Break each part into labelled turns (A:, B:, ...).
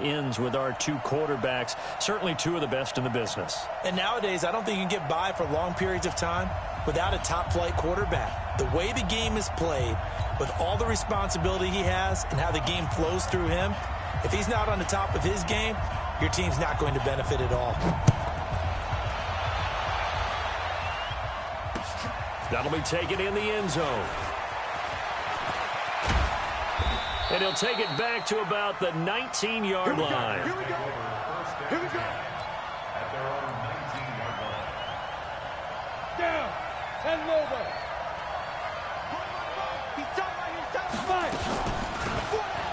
A: ends with our two quarterbacks. Certainly two of the best in the business.
B: And nowadays, I don't think you can get by for long periods of time without a top-flight quarterback. The way the game is played, with all the responsibility he has and how the game flows through him, if he's not on the top of his game, your team's not going to benefit at all.
A: That'll be taken in the end zone. And he'll take it back to about the 19-yard line.
C: Here we go. Here we go. At their own 19-yard line. Down. And over.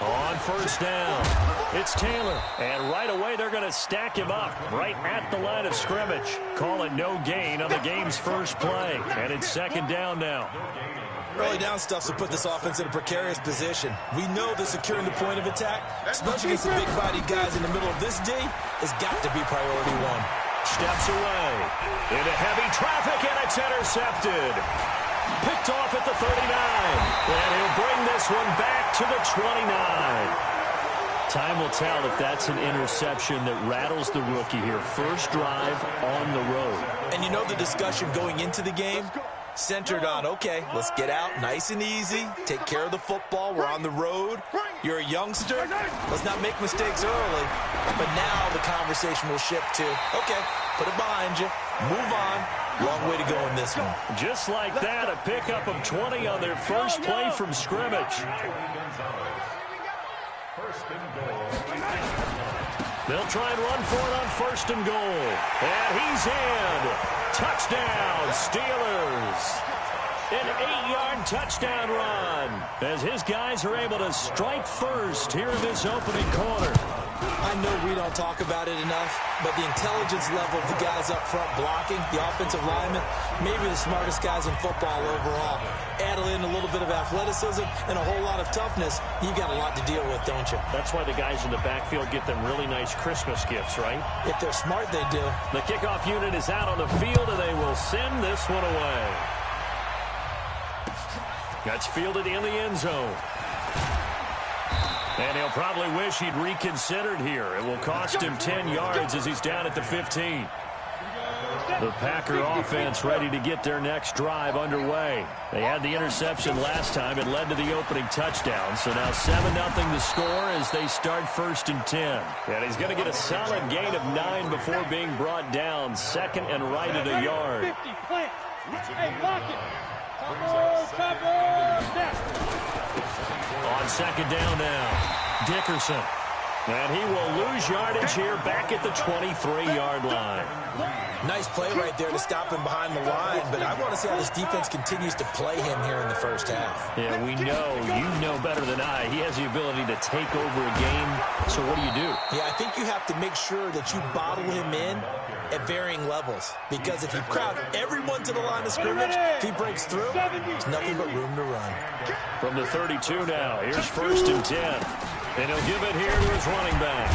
A: On first down, it's Taylor. And right away, they're going to stack him up right at the line of scrimmage. Call it no gain on the game's first play. And it's second down now.
B: Early down stuff to put this offense in a precarious position. We know that securing the point of attack, especially against the big-bodied guys in the middle of this D, has got to be priority one.
A: Steps away into heavy traffic, and it's intercepted. Picked off at the 39. And he'll bring this one back to the 29. Time will tell if that's an interception that rattles the rookie here. First drive on the road.
B: And you know the discussion going into the game? Centered on, okay, let's get out nice and easy, take care of the football, we're on the road, you're a youngster, let's not make mistakes early. But now the conversation will shift to, okay, put it behind you, move on, long way to go in this one.
A: Just like that, a pickup of 20 on their first play from scrimmage. They'll try and run for it on first and goal. And he's in. Touchdown, Steelers. An 8-yard touchdown run as his guys are able to strike first here in this opening quarter.
B: I know we don't talk about it enough, but the intelligence level of the guys up front blocking, the offensive linemen, maybe the smartest guys in football overall. Add in a little bit of athleticism and a whole lot of toughness, you've got a lot to deal with, don't you?
A: That's why the guys in the backfield get them really nice Christmas gifts, right?
B: If they're smart, they do.
A: The kickoff unit is out on the field, and they will send this one away. That's fielded in the end zone. And he'll probably wish he'd reconsidered here. It will cost him 10 yards as he's down at the 15. The Packer offense ready to get their next drive underway. They had the interception last time. It led to the opening touchdown. So now 7-0 the score as they start first and 10. And he's going to get a solid gain of 9 before being brought down. Second and right at a yard.
C: 50, plant. Hey, lock it.
A: On second down now, Dickerson. And he will lose yardage here back at the 23-yard line.
B: Nice play right there to stop him behind the line, but I want to see how this defense continues to play him here in the first half.
A: Yeah, we know, you know better than I, he has the ability to take over a game. So what do you do?
B: Yeah, I think you have to make sure that you bottle him in at varying levels, because if you crowd everyone to the line of scrimmage, if he breaks through, there's nothing but room to run.
A: From the 32 now, here's first and 10. And he'll give it here to his running back.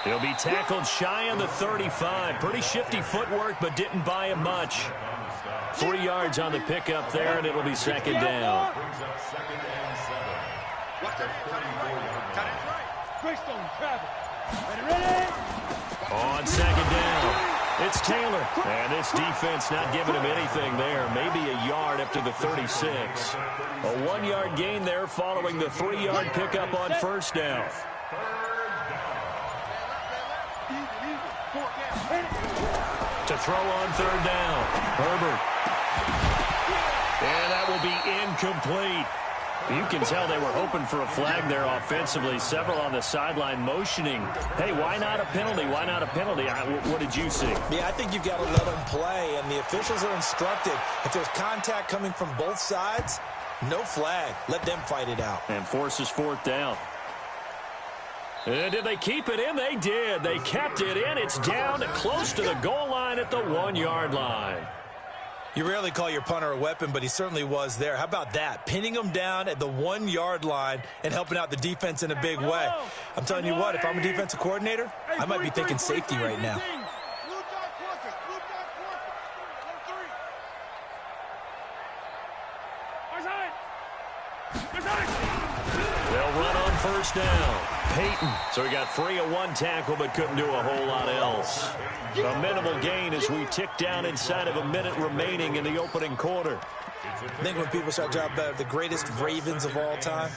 A: He'll be tackled shy on the 35. Pretty shifty footwork, but didn't buy him much. 3 yards on the pickup there, and it'll be second down. On second down, it's Taylor. And this defense not giving him anything there. Maybe a yard up to the 36. A 1-yard gain there following the 3-yard pickup on first down. To throw on third down, Herbert. And that will be incomplete. You can tell they were hoping for a flag there offensively. Several on the sideline motioning. Hey, why not a penalty? Why not a penalty? What did you see?
B: Yeah, I think you've got to let them play, and the officials are instructed. If there's contact coming from both sides, no flag. Let them fight it out.
A: And forces fourth down. And did they keep it in? They did. They kept it in. It's down close to the goal line at the 1-yard line.
B: You rarely call your punter a weapon, but he certainly was there. How about that? Pinning him down at the 1-yard line and helping out the defense in a big way. I'm telling you what, if I'm a defensive coordinator, I might be thinking safety right now.
A: They'll run on first down. Peyton. So he got free of one tackle but couldn't do a whole lot else. A minimal gain as we tick down inside of a minute remaining in the opening quarter.
B: I think when people start talking about the greatest Ravens of all time,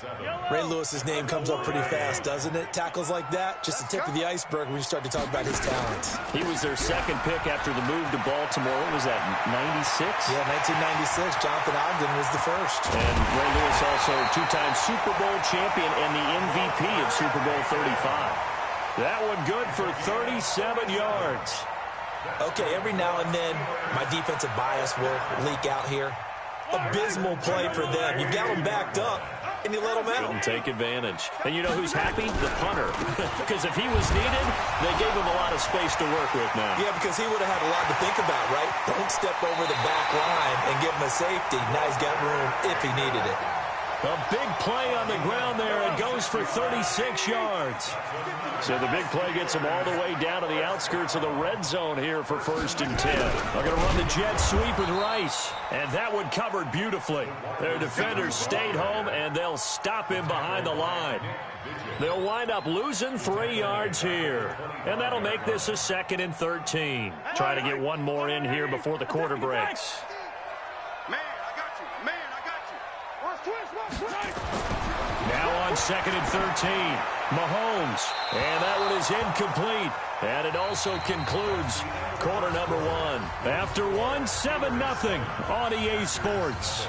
B: Ray Lewis's name comes up pretty fast, doesn't it? Tackles like that, just the tip of the iceberg when you start to talk about his talents.
A: He was their second pick after the move to Baltimore. What was that, 96?
B: Yeah, 1996. Jonathan Ogden was the first.
A: And Ray Lewis also two-time Super Bowl champion and the MVP of Super Bowl 35. That one good for 37 yards.
B: Okay, every now and then my defensive bias will leak out here. Abysmal play for them. You've got them backed up, and you let them out.
A: Couldn't take advantage. And you know who's happy? The punter. Because if he was needed, they gave him a lot of space to work with now.
B: Yeah, because he would have had a lot to think about, right? Don't step over the back line and give him a safety. Now he's got room if he needed it.
A: A big play on the ground there. It goes for 36 yards. So the big play gets them all the way down to the outskirts of the red zone here for 1st and 10. They're going to run the jet sweep with Rice. And that one covered beautifully. Their defenders stayed home, and they'll stop him behind the line. They'll wind up losing 3 yards here. And that'll make this a 2nd and 13. Try to get one more in here before the quarter breaks. Now on 2nd and 13, Mahomes, and that one is incomplete. And it also concludes quarter number 1. After 7-0 on EA Sports.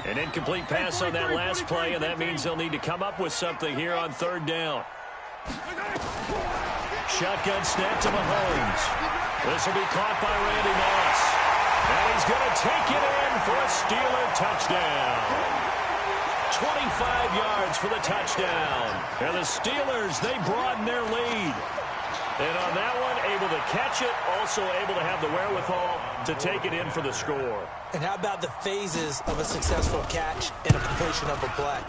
A: An incomplete pass on that last play, and that means they'll need to come up with something here on 3rd down. Shotgun snap to Mahomes. This will be caught by Randy Moss. And he's going to take it in for a Steeler touchdown. 25 yards for the touchdown. And the Steelers, they broaden their lead. And on that one, able to catch it, also able to have the wherewithal to take it in for the score.
B: And how about the phases of a successful catch and a completion of a play?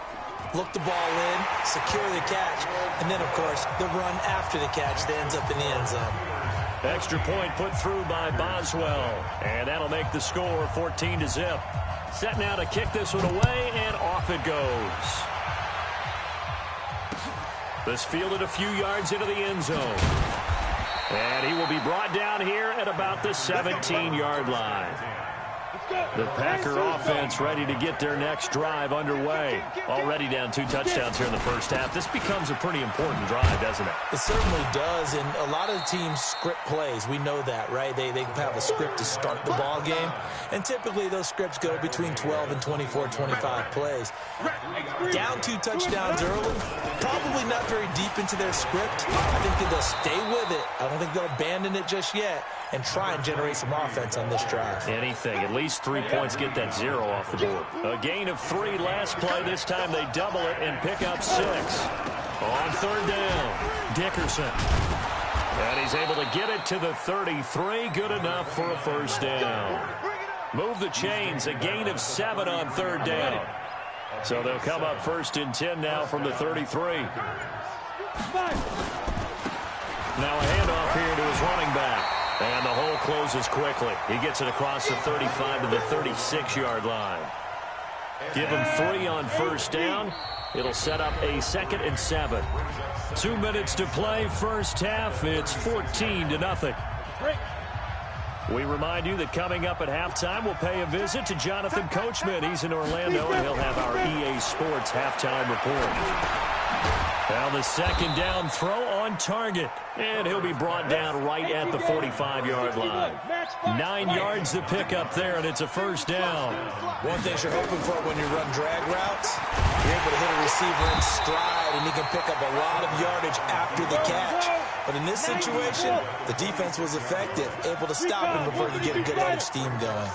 B: Look the ball in, secure the catch, and then, of course, the run after the catch that ends up in the end zone.
A: Extra point put through by Boswell. And that'll make the score 14-0. Set now to kick this one away, and off it goes. This fielded a few yards into the end zone. And he will be brought down here at about the 17-yard line. The Packer offense ready to get their next drive underway. Already down 2 touchdowns here in the first half. This becomes a pretty important drive, doesn't it?
B: It certainly does, and a lot of teams script plays. We know that, right? They have a script to start the ball game, and typically those scripts go between 12 and 24, 25 plays. Down 2 touchdowns early, probably not very deep into their script. I think that they'll stay with it. I don't think they'll abandon it just yet and try and generate some offense on this drive.
A: Anything. At least 3 points, get that 0 off the board. A gain of 3 last play. This time they double it and pick up 6. On 3rd down, Dickerson. And he's able to get it to the 33. Good enough for a 1st down. Move the chains. A gain of 7 on 3rd down. So they'll come up 1st and 10 now from the 33. Now a handoff here to his running back. And the hole closes quickly. He gets it across the 35 to the 36-yard line. Give him 3 on 1st down. It'll set up a 2nd and 7. 2 minutes to play, first half. It's 14-0. We remind you that coming up at halftime, we'll pay a visit to Jonathan Coachman. He's in Orlando, and he'll have our EA Sports halftime report. Now the 2nd down throw on target. And he'll be brought down right at the 45-yard line. 9 yards to pick up there, and it's a 1st down.
B: One thing you're hoping for when you run drag routes, you're able to hit a receiver in stride, and he can pick up a lot of yardage after the catch. But in this situation, the defense was effective, able to stop him before he could get a good head of steam going.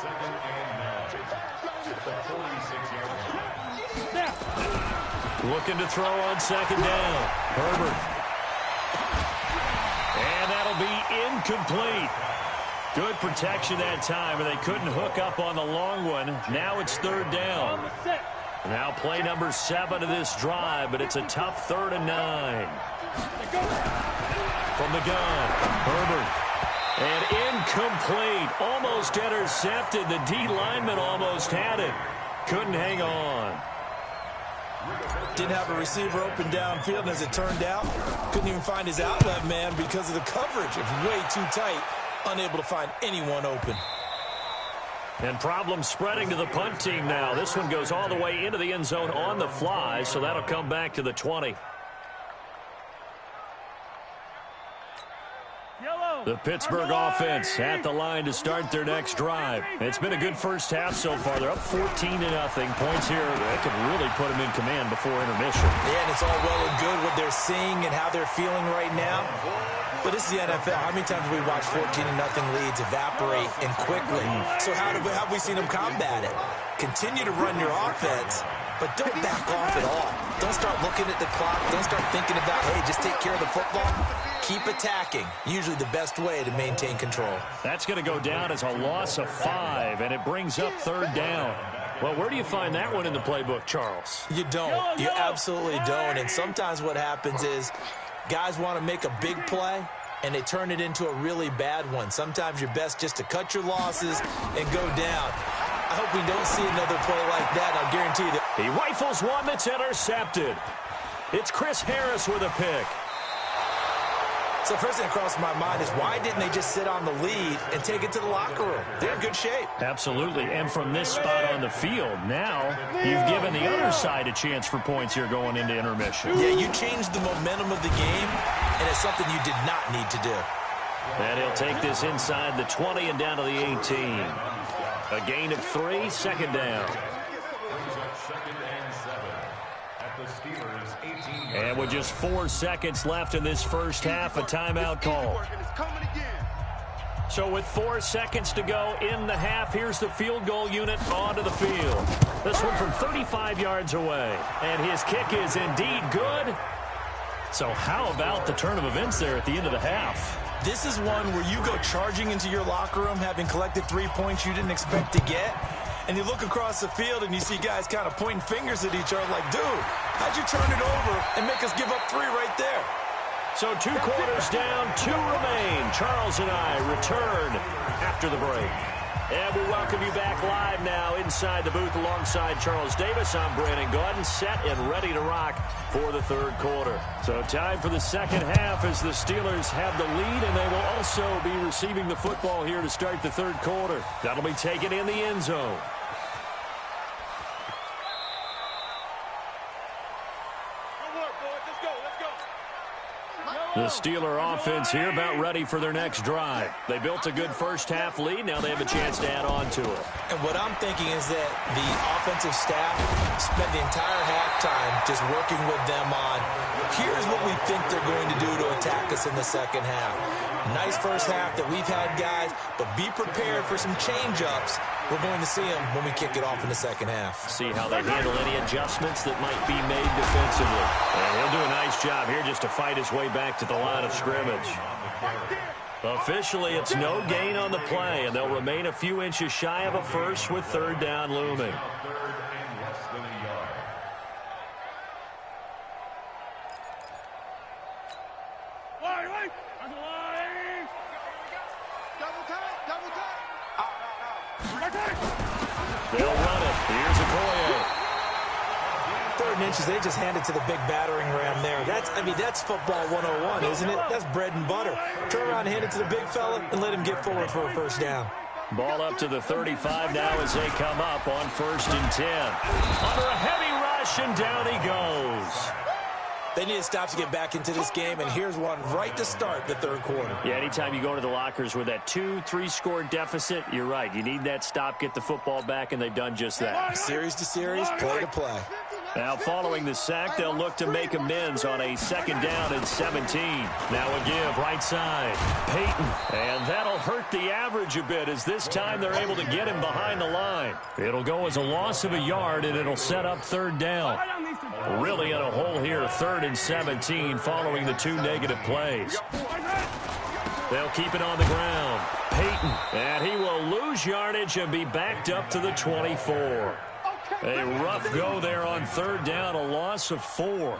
A: Looking to throw on 2nd down. Herbert. And that'll be incomplete. Good protection that time, and they couldn't hook up on the long one. Now it's 3rd down. Now play number 7 of this drive, but it's a tough 3rd and 9. From the gun, Herbert. And incomplete. Almost intercepted. The D lineman almost had it. Couldn't hang on.
B: Didn't have a receiver open downfield, and as it turned out, couldn't even find his outlet man because of the coverage. It was way too tight, unable to find anyone open.
A: And problems spreading to the punt team now. This one goes all the way into the end zone on the fly, so that'll come back to the 20. The Pittsburgh offense at the line to start their next drive. It's been a good first half so far. They're up 14-0. Points here that could really put them in command before intermission.
B: Yeah, and it's all well and good what they're seeing and how they're feeling right now. But this is the NFL. How many times have we watched 14-0 leads evaporate and quickly? So how have we seen them combat it? Continue to run your offense, but don't back off at all. Don't start looking at the clock. Don't start thinking about, hey, just take care of the football. Keep attacking. Usually the best way to maintain control.
A: That's going to go down as a loss of 5, and it brings up third down. Well, where do you find that one in the playbook, Charles?
B: You don't. You absolutely don't. And sometimes what happens is guys want to make a big play, and they turn it into a really bad one. Sometimes you're best just to cut your losses and go down. I hope we don't see another play like that. I'll guarantee you that.
A: He rifles one that's intercepted. It's Chris Harris with a pick.
B: So first thing that crossed my mind is why didn't they just sit on the lead and take it to the locker room? They're in good shape.
A: Absolutely. And from this spot on the field, now you've given the other side a chance for points here going into intermission.
B: Yeah, you changed the momentum of the game, and it's something you did not need to do.
A: And he'll take this inside the 20 and down to the 18. A gain of 3, second down. And with just 4 seconds left in this first half, a timeout call. So with 4 seconds to go in the half, here's the field goal unit onto the field. This one from 35 yards away. And his kick is indeed good. So how about the turn of events there at the end of the half?
B: This is one where you go charging into your locker room having collected 3 points you didn't expect to get. And you look across the field and you see guys kind of pointing fingers at each other like, dude, how'd you turn it over and make us give up 3 right there?
A: So 2 quarters down, 2 remain. Charles and I return after the break. And we welcome you back live now inside the booth alongside Charles Davis. I'm Brandon Gordon, set and ready to rock for the third quarter. So time for the second half as the Steelers have the lead, and they will also be receiving the football here to start the third quarter. That'll be taken in the end zone. The Steeler offense here about ready for their next drive. They built a good first half lead. Now they have a chance to add on to it.
B: And what I'm thinking is that the offensive staff spent the entire halftime just working with them on, here's what we think they're going to do to attack us in the second half. Nice first half that we've had, guys, but be prepared for some change-ups. We're going to see them when we kick it off in the second half.
A: See how they handle any adjustments that might be made defensively. And he'll do a nice job here just to fight his way back to the line of scrimmage. Officially, it's no gain on the play, and they'll remain a few inches shy of a first with third down looming. They'll run it. Here's Okoye.
B: 3rd and inches, they just handed to the big battering ram there. That's football 101, isn't it? That's bread and butter. Turn around and hand it to the big fella and let him get forward for a first down.
A: Ball up to the 35 now as they come up on 1st and 10. Under a heavy rush, and down he goes.
B: They need to stop to get back into this game, and here's one right to start the third quarter.
A: Yeah, anytime you go into the lockers with that 2-3 score deficit, you're right. You need that stop, get the football back, and they've done just that.
B: Series to series, play to play.
A: Now following the sack, they'll look to make amends on a 2nd down and 17. Now a give right side. Peyton. And that'll hurt the average a bit as this time they're able to get him behind the line. It'll go as a loss of a yard, and it'll set up 3rd down. Really in a hole here, 3rd and 17 following the 2 negative plays. They'll keep it on the ground. Peyton. And he will lose yardage and be backed up to the 24. A rough go there on 3rd down, a loss of 4.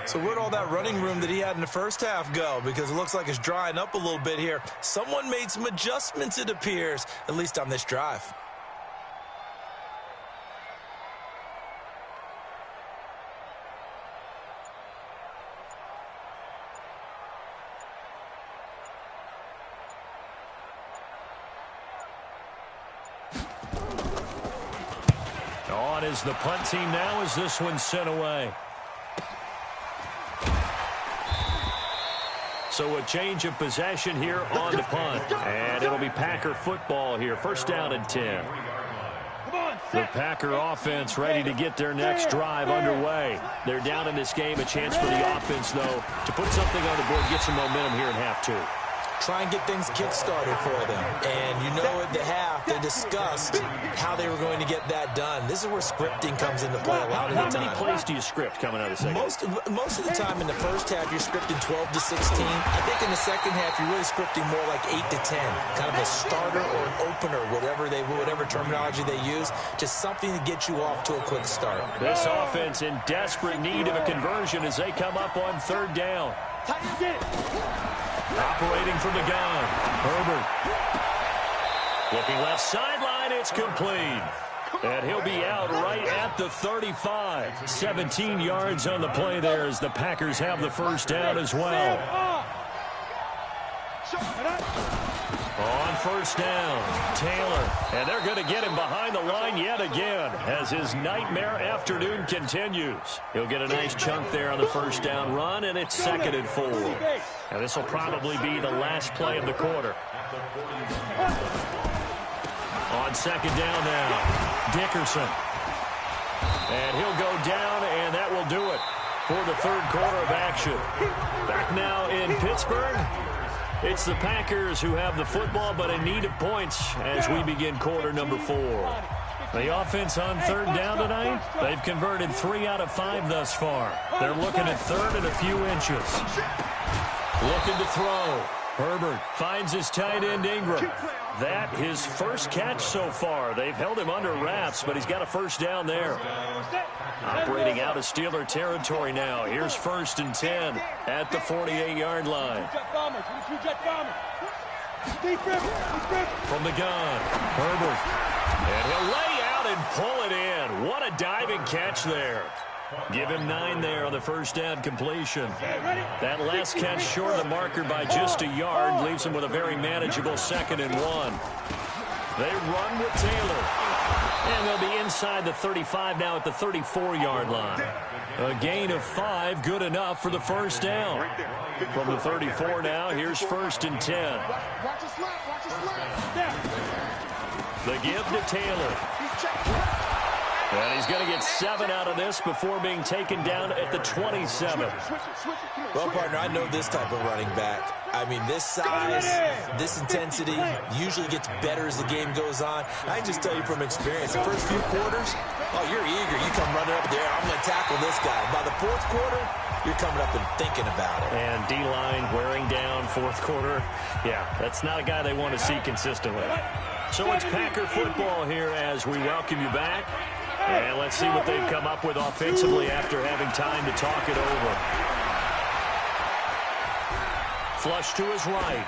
B: So where'd all that running room that he had in the first half go? Because it looks like it's drying up a little bit here. Someone made some adjustments, it appears, at least on this drive.
A: on is the punt team now as this one's sent away. So a change of possession here on the punt. And it'll be Packer football here. First down and 10. The Packer offense ready to get their next drive underway. They're down in this game. A chance for the offense, though, to put something on the board, get some momentum here in half two.
B: Try and get things kick-started for them. And you know at the half, they discussed how they were going to get that done. This is where scripting comes into play a lot of the time.
A: How many plays do you script coming out of the second?
B: Most of the time in the first half, you're scripting 12 to 16. I think in the second half, you're really scripting more like 8 to 10. Kind of a starter or an opener, whatever terminology they use. Just something to get you off to a quick start.
A: This offense in desperate need of a conversion as they come up on third down. Operating from the gun, Herbert. Looking left sideline, it's complete. And he'll be out right at the 35. 17 yards on the play there as the Packers have the first down as well. On first down, Taylor. And they're going to get him behind the line yet again as his nightmare afternoon continues. He'll get a nice chunk there on the first down run, and it's 2nd and 4. Now this will probably be the last play of the quarter. On second down now, Dickerson. And he'll go down, and that will do it for the third quarter of action. Back now in Pittsburgh. It's the Packers who have the football, but in need of points as we begin quarter number 4. The offense on third down tonight, they've converted 3 out of 5 thus far. They're looking at third and a few inches. Looking to throw. Herbert finds his tight end Ingram. That his first catch so far. They've held him under wraps, but he's got a first down there. Operating out of Steeler territory now. Here's 1st and 10 at the 48-yard line. From the gun, Herbert. And he'll lay out and pull it in. What a diving catch there. Give him 9 there on the first down completion. That last catch short of the marker by just a yard leaves him with a very manageable 2nd and 1. They run with Taylor. And they'll be inside the 35 now at the 34-yard line. A gain of 5, good enough for the first down. From the 34 now, here's 1st and 10. The give to Taylor. And he's going to get 7 out of this before being taken down at the 27.
B: Well, partner, I know this type of running back. I mean, this size, this intensity usually gets better as the game goes on. I can just tell you from experience, the first few quarters, oh, you're eager. You come running up there, I'm going to tackle this guy. By the fourth quarter, you're coming up and thinking about it.
A: And D-line wearing down fourth quarter. Yeah, that's not a guy they want to see consistently. So it's Packer football here as we welcome you back. And let's see what they've come up with offensively after having time to talk it over. Flush to his right.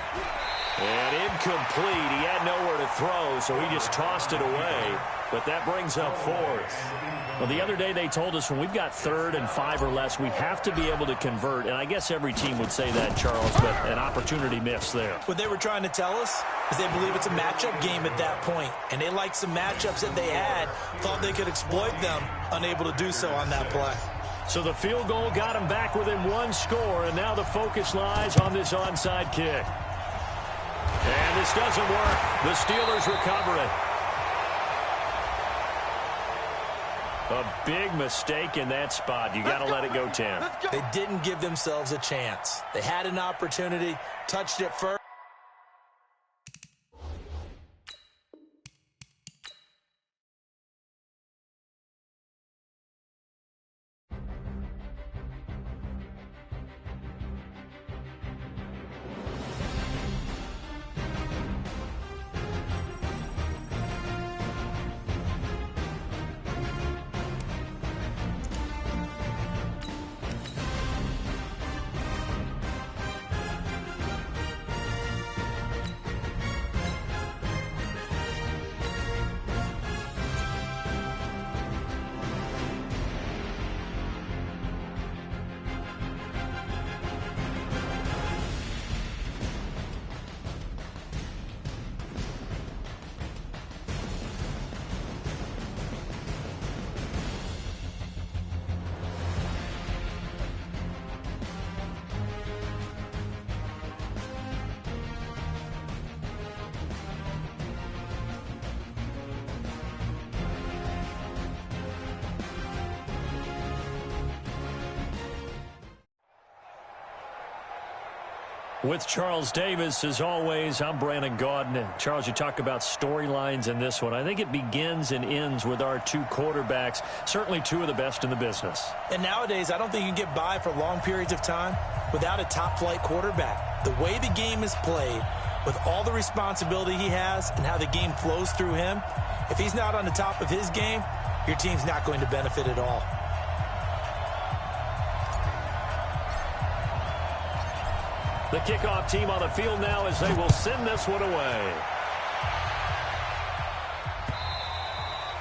A: And incomplete. He had nowhere to throw, so he just tossed it away. But that brings up 4th. Well, the other day they told us when we've got 3rd and 5 or less, we have to be able to convert. And I guess every team would say that, Charles, but an opportunity missed there.
B: What they were trying to tell us is they believe it's a matchup game at that point. And they liked some matchups that they had, thought they could exploit them, unable to do so on that play.
A: So the field goal got him back within 1 score, and now the focus lies on this onside kick. And this doesn't work. The Steelers recover it. A big mistake in that spot. You got to let it go 10.
B: They didn't give themselves a chance. They had an opportunity, touched it first.
A: With Charles Davis, as always, I'm Brandon Gaudin. Charles, you talk about storylines in this one. I think it begins and ends with our two quarterbacks, certainly two of the best in the business.
B: And nowadays, I don't think you can get by for long periods of time without a top-flight quarterback. The way the game is played, with all the responsibility he has and how the game flows through him, if he's not on the top of his game, your team's not going to benefit at all.
A: The kickoff team on the field now as they will send this one away.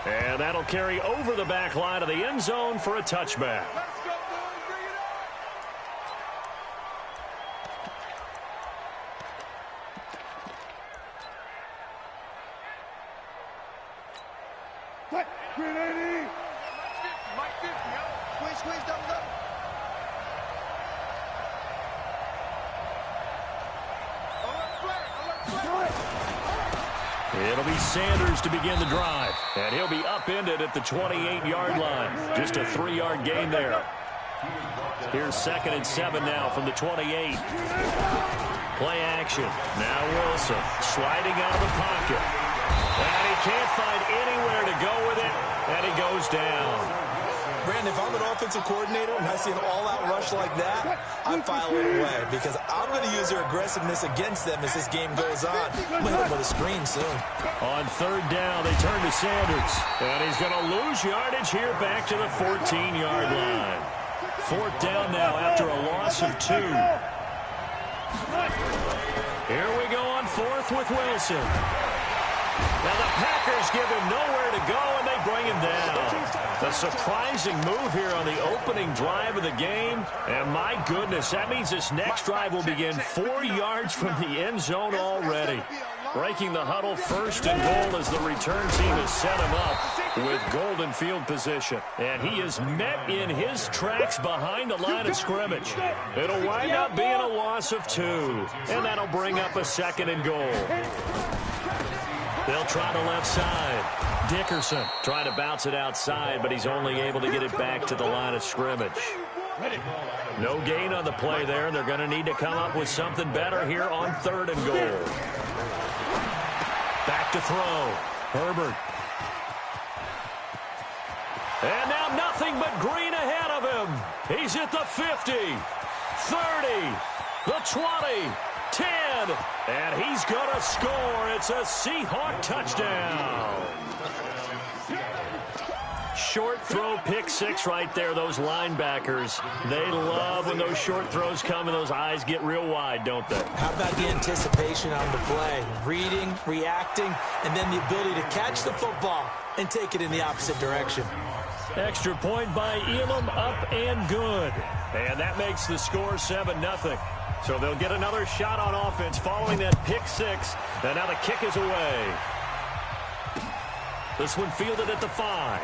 A: And that'll carry over the back line of the end zone for a touchback.
C: Squeeze, double up.
A: It'll be Sanders to begin the drive, and he'll be upended at the 28-yard line. Just a 3-yard gain there. Here's 2nd and 7 now from the 28. Play action. Now Wilson sliding out of the pocket. And he can't find anywhere to go with it, and he goes down.
B: Brandon, if I'm an offensive coordinator and I see an all-out rush like that, I file it away because I'm going to use their aggressiveness against them as this game goes on. I'm going to hit them with a screen soon.
A: On 3rd down, they turn to Sanders. And he's going to lose yardage here back to the 14-yard line. 4th down now after a loss of 2. Here we go on 4th with Wilson. Now the Packers give him nowhere to go, and they bring him down. A surprising move here on the opening drive of the game. And my goodness, that means this next drive will begin 4 yards from the end zone already. Breaking the huddle, 1st and goal as the return team has set him up with golden field position. And he is met in his tracks behind the line of scrimmage. It'll wind up being a loss of 2. And that'll bring up a 2nd and goal. They'll try the left side. Dickerson trying to bounce it outside, but he's only able to get it back to the line of scrimmage. No gain on the play there, and they're going to need to come up with something better here on 3rd and goal. Back to throw. Herbert. And now nothing but green ahead of him. He's at the 50, 30, the 20. 10, and he's going to score. It's a Seahawk touchdown. Short throw, pick 6 right there. Those linebackers, they love when those short throws come and those eyes get real wide, don't they?
B: How about the anticipation on the play? Reading, reacting, and then the ability to catch the football and take it in the opposite direction.
A: Extra point by Elam, up and good. And that makes the score 7-0. So they'll get another shot on offense following that pick 6. And now the kick is away. This one fielded at the 5.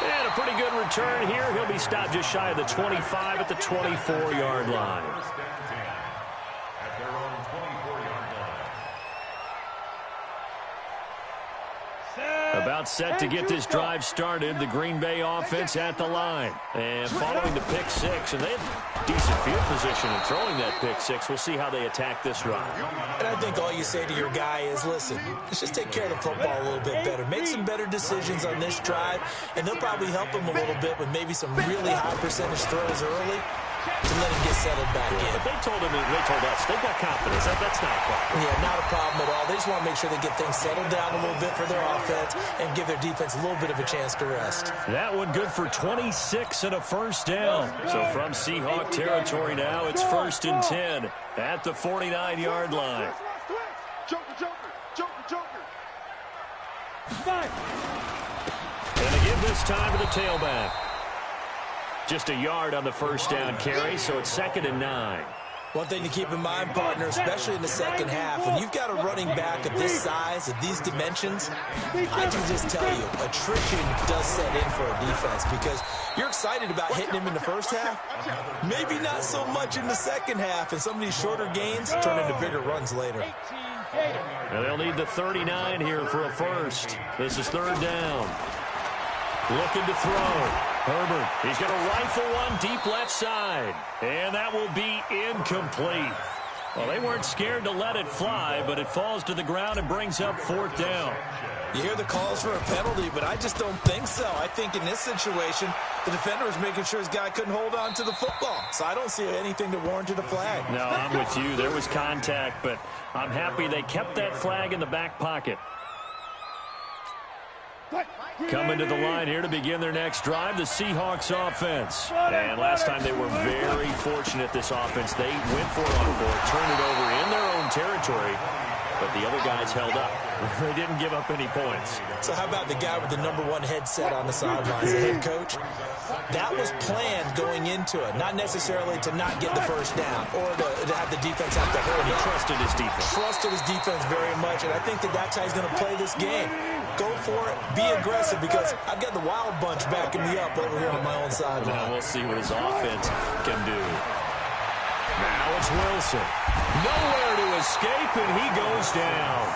A: And a pretty good return here. He'll be stopped just shy of the 25 at the 24-yard line. About set to get this drive started, the Green Bay offense at the line. And following the pick 6, and they have decent field position in throwing that pick 6. We'll see how they attack this drive.
B: And I think all you say to your guy is, listen, let's just take care of the football a little bit better. Make some better decisions on this drive, and they'll probably help him a little bit with maybe some really high percentage throws early to let him get settled back in.
A: But they told us, they've got confidence. That's not a problem.
B: Yeah, not a problem at all. They just want to make sure they get things settled down a little bit for their offense and give their defense a little bit of a chance to rest.
A: That one good for 26 and a 1st down. So from Seahawk territory now, it's 1st and 10 at the 49-yard line. And they give this time to the tailback. Just a yard on the 1st down carry, so it's 2nd and 9.
B: One thing to keep in mind, partner, especially in the second half, when you've got a running back of this size, of these dimensions, I can just tell you, attrition does set in for a defense because you're excited about hitting him in the first half, maybe not so much in the second half, and some of these shorter gains turn into bigger runs later.
A: And they'll need the 39 here for a 1st. This is 3rd down. Looking to throw. Herbert, he's going to rifle one deep left side. And that will be incomplete. Well, they weren't scared to let it fly, but it falls to the ground and brings up 4th down.
B: You hear the calls for a penalty, but I just don't think so. I think in this situation, the defender was making sure his guy couldn't hold on to the football. So I don't see anything that warranted a flag.
A: No, I'm with you. There was contact, but I'm happy they kept that flag in the back pocket. Coming to the line here to begin their next drive, the Seahawks offense. And last time they were very fortunate, this offense. They went for it on 4th, turned it over in their own territory, but the other guys held up. They didn't give up any points.
B: So how about the guy with the #1 headset on the sidelines, the head coach? That was planned going into it, not necessarily to not get the first down or to have the defense have to hold.
A: He trusted his defense.
B: Trusted his defense very much, and I think that's how he's going to play this game. Go for it, be aggressive, because I've got the wild bunch backing me up over here on my own sideline.
A: Now we'll see what his offense can do. Now it's Wilson. Nowhere to escape, and he goes down.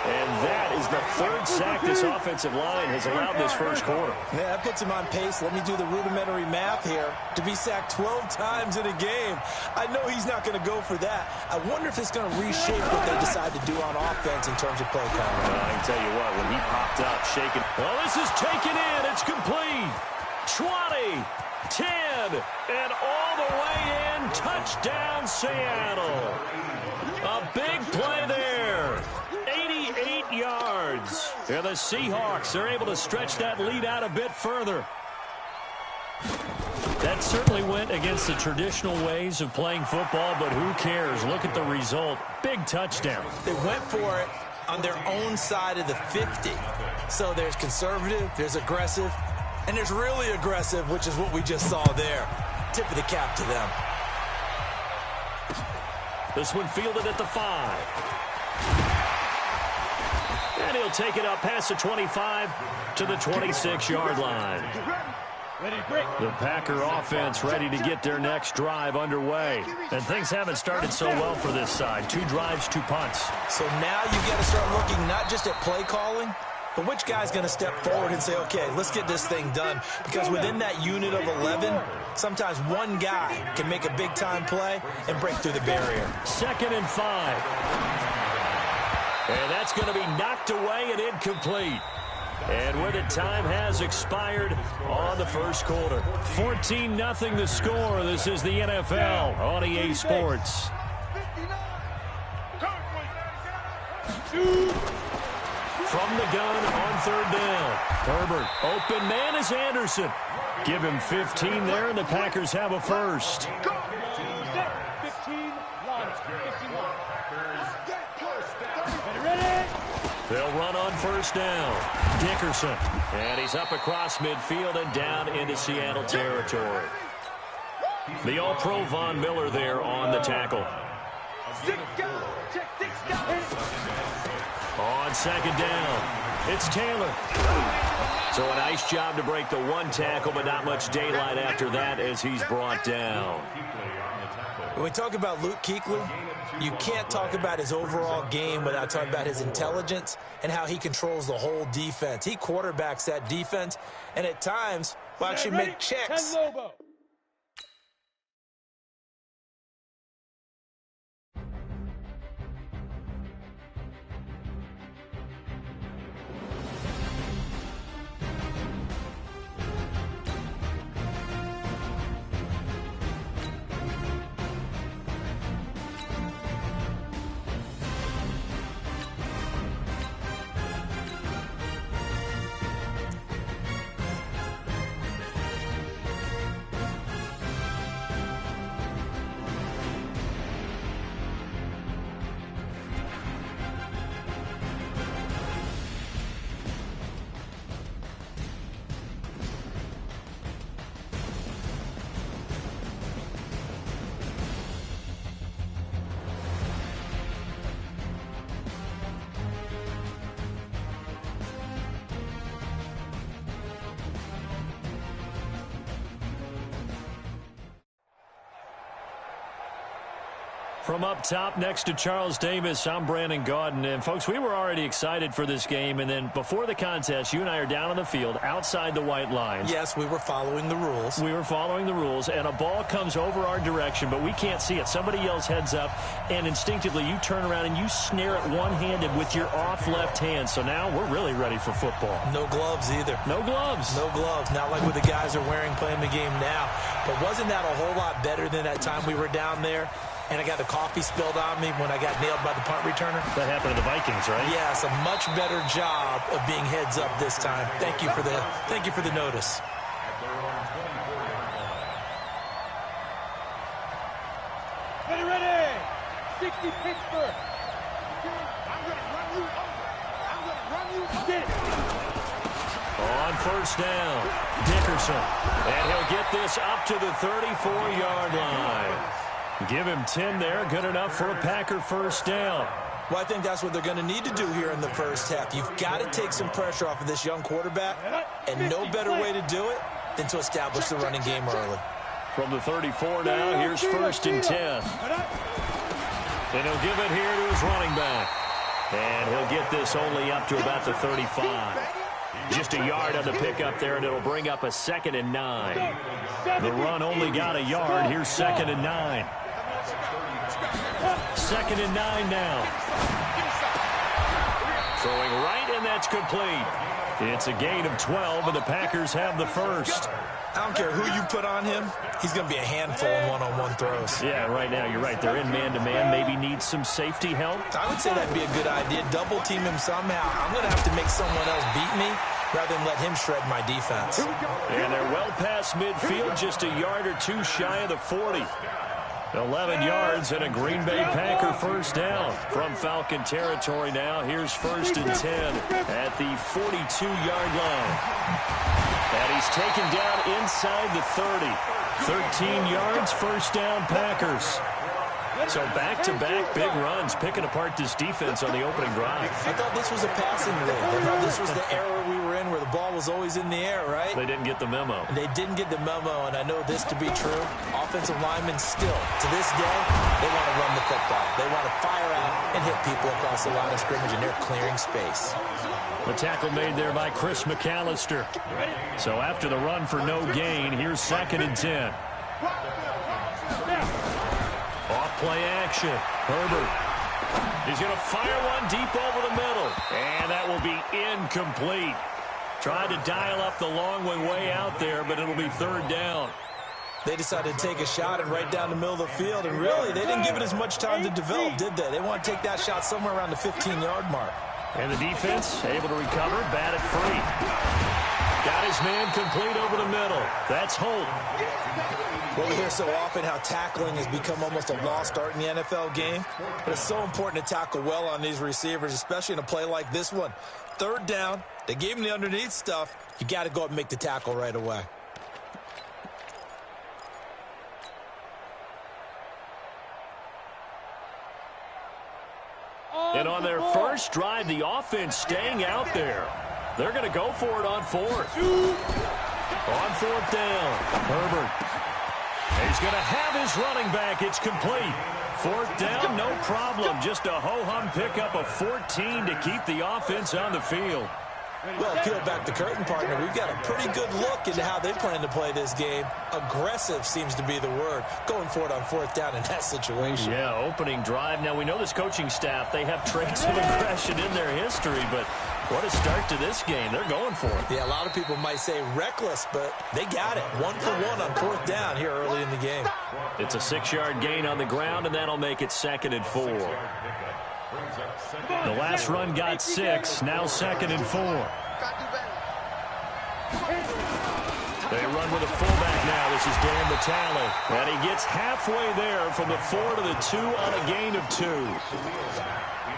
A: And that is the 3rd sack this offensive line has allowed this first quarter.
B: Yeah, that puts him on pace. Let me do the rudimentary math here. To be sacked 12 times in a game, I know he's not going to go for that. I wonder if it's going to reshape what they decide to do on offense in terms of play calling.
A: I can tell you what, when he popped up, shaking. Well, this is taken in. It's complete. 20, 10, and all the way in. Touchdown, Seattle. A big play there. 88 yards. And the Seahawks are able to stretch that lead out a bit further. That certainly went against the traditional ways of playing football, but who cares? Look at the result. Big touchdown.
B: They went for it on their own side of the 50. So there's conservative, there's aggressive, and there's really aggressive, which is what we just saw there. Tip of the cap to them.
A: This one fielded at the 5. And he'll take it up past the 25 to the 26-yard line. The Packer offense ready to get their next drive underway. And things haven't started so well for this side. 2 drives, 2 punts.
B: So now you've got to start looking not just at play calling, but which guy's going to step forward and say, okay, let's get this thing done. Because within that unit of 11, sometimes one guy can make a big-time play and break through the barrier.
A: 2nd and 5. And that's going to be knocked away and incomplete. And with it, time has expired on the first quarter. 14-0 the score. This is the NFL on EA Sports. From the gun on 3rd down. Herbert, open man is Anderson. Give him 15 there, and the Packers have a first. They'll run on 1st down. Dickerson. And he's up across midfield and down into Seattle territory. The All-Pro Von Miller there on the tackle. On 2nd down, it's Taylor. So a nice job to break the 1 tackle, but not much daylight after that as he's brought down.
B: When we talk about Luke Kuechly, you can't talk about his overall game without talking about his intelligence and how he controls the whole defense. He quarterbacks that defense, and at times will actually make checks.
A: From up top next to Charles Davis, I'm Brandon Gaudin. And, folks, we were already excited for this game. And then before the contest, you and I are down on the field outside the white lines.
B: Yes, we were following the rules.
A: We were following the rules, and a ball comes over our direction, but we can't see it. Somebody yells heads up, and instinctively you turn around and you snare it one-handed with your off left hand. So now we're really ready for football.
B: No gloves either.
A: No gloves.
B: No gloves. Not like what the guys are wearing playing the game now. But wasn't that a whole lot better than that time we were down there? And I got the coffee spilled on me when I got nailed by the punt returner.
A: That happened to the Vikings, right?
B: Yes, a much better job of being heads up this time. Thank you for the notice.
C: Ready. 60 Pittsburgh. I'm going to run you over. Get it.
A: On first down, Dickerson. And he'll get this up to the 34-yard line. Give him 10 there. Good enough for a Packer first down.
B: Well, I think that's what they're going to need to do here in the first half. You've got to take some pressure off of this young quarterback, and no better way to do it than to establish the running game early.
A: From the 34 now, here's first and 10. And he'll give it here to his running back. And he'll get this only up to about the 35. Just a yard on the pickup there, and it'll bring up a 2nd and 9. The run only got a yard. Here's 2nd and 9. 2nd and 9 now. Throwing right, and that's complete. It's a gain of 12, and the Packers have the first.
B: I don't care who you put on him. He's going to be a handful in one-on-one throws.
A: Yeah, right now you're right. They're in man-to-man. Maybe need some safety help.
B: I would say that'd be a good idea. Double team him somehow. I'm going to have to make someone else beat me rather than let him shred my defense.
A: And they're well past midfield, just a yard or two shy of the 40. 11 yards and a Green Bay Packer first down. From Falcon territory now, here's first and 10 at the 42-yard line. And he's taken down inside the 30. 13 yards, first down Packers. So back-to-back big runs, picking apart this defense on the opening drive.
B: I thought this was a passing league. I thought this was the era we were in where the ball was always in the air, right?
A: They didn't get the memo.
B: They didn't get the memo, and I know this to be true. Offensive linemen still, to this day, they want to run the football. They want to fire out and hit people across the line of scrimmage, and they're clearing space.
A: The tackle made there by Chris McAllister. So after the run for no gain, here's 2nd and 10. Off play action. Herbert. He's going to fire one deep over the middle. And that will be incomplete. Tried to dial up the long one way out there, but it'll be 3rd down.
B: They decided to take a shot and right down the middle of the field. And really, they didn't give it as much time to develop, did they? They want to take that shot somewhere around the 15-yard mark.
A: And the defense able to recover, batted free. Got his man complete over the middle. That's Holt.
B: Well, we hear so often how tackling has become almost a lost art in the NFL game. But it's so important to tackle well on these receivers, especially in a play like this one. 3rd down, they gave him the underneath stuff. You got to go up and make the tackle right away.
A: And on their first drive, the offense staying out there. They're going to go for it on 4th. On 4th down, Herbert. He's going to have his running back. It's complete. 4th down, no problem. Just a ho-hum pickup of 14 to keep the offense on the field.
B: Well, peel back the curtain, partner. We've got a pretty good look into how they plan to play this game. Aggressive seems to be the word. Going for it on 4th down in that situation.
A: Yeah, opening drive. Now, we know this coaching staff, they have traits of aggression in their history, but what a start to this game. They're going for it.
B: Yeah, a lot of people might say reckless, but they got it. 1 for 1 on 4th down here early in the game.
A: It's a 6-yard gain on the ground, and that'll make it 2nd and 4. The last run got 6, now 2nd and 4. They run with a fullback now. This is Dan Vitale. And he gets halfway there from the 4 to the 2 on a gain of 2.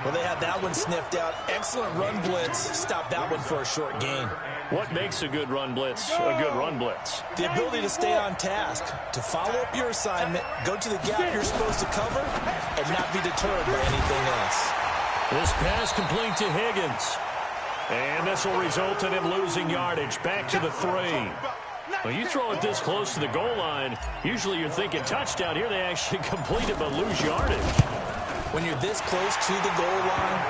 B: Well, they had that one sniffed out. Excellent run blitz. Stop that one for a short gain.
A: What makes a good run blitz a good run blitz?
B: The ability to stay on task, to follow up your assignment, go to the gap you're supposed to cover, and not be deterred by anything else.
A: This pass complete to Higgins. And this will result in him losing yardage. Back to the 3. Well, you throw it this close to the goal line, usually you're thinking touchdown. Here they actually complete it but lose yardage.
B: When you're this close to the goal line,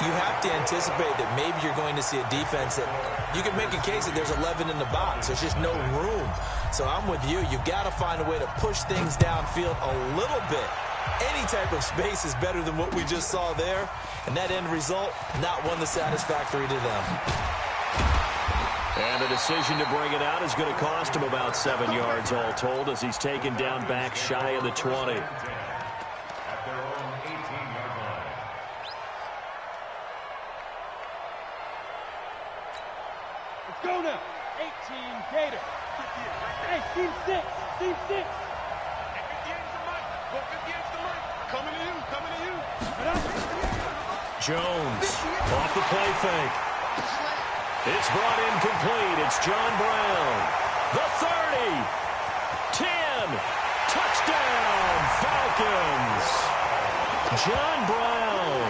B: you have to anticipate that maybe you're going to see a defense that you can make a case that there's 11 in the box. There's just no room. So I'm with you. You've got to find a way to push things downfield a little bit. Any type of space is better than what we just saw there. And that end result, not one that's satisfactory to them.
A: And the decision to bring it out is going to cost him about 7 yards all told as he's taken down back shy of the 20.
C: At their own 18-yard line.
D: Let's go now. 18 Gator. Hey, team 6. Team 6.
C: Coming to you, coming to you.
A: Jones off the play fake. It's brought in complete. It's John Brown. The 30. 10. Touchdown, Falcons. John Brown.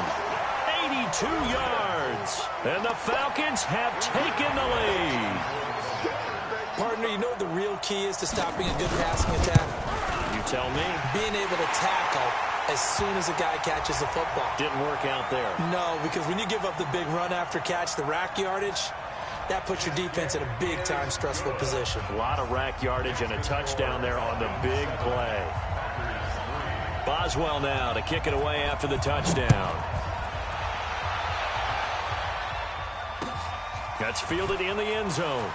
A: 82 yards. And the Falcons have taken the lead.
B: Partner, you know what the real key is to stopping a good passing attack?
A: You tell me.
B: Being able to tackle as soon as a guy catches the football.
A: Didn't work out there.
B: No, because when you give up the big run after catch, the rack yardage, that puts your defense in a big-time stressful position.
A: A lot of rack yardage and a touchdown there on the big play. Boswell now to kick it away after the touchdown. That's fielded in the end zone.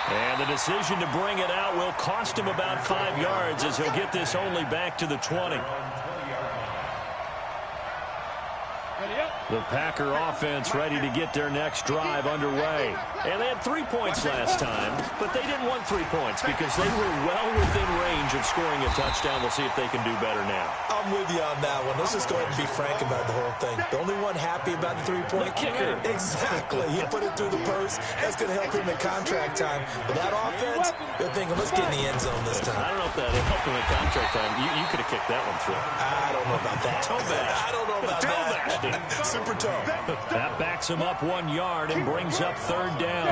A: And the decision to bring it out will cost him about 5 yards as he'll get this only back to the 20. The Packer offense ready to get their next drive underway. And they had 3 points last time, but they didn't want 3 points because they were well within range of scoring a touchdown. We'll see if they can do better now.
B: I'm with you on that one. Let's just go ahead and be frank about the whole thing. The only one happy about the 3-point
A: kicker.
B: Exactly. He put it through the post. That's going to help him in contract time. But that offense, they're thinking, let's get in the end zone this time.
A: I don't know if that helped him in contract time. You could have kicked that one through.
B: I don't know about that.
A: Toe bash.
B: I don't know about
A: Toe
B: that.
A: bash.
B: Super toe.
A: That backs him up 1 yard and brings up third down.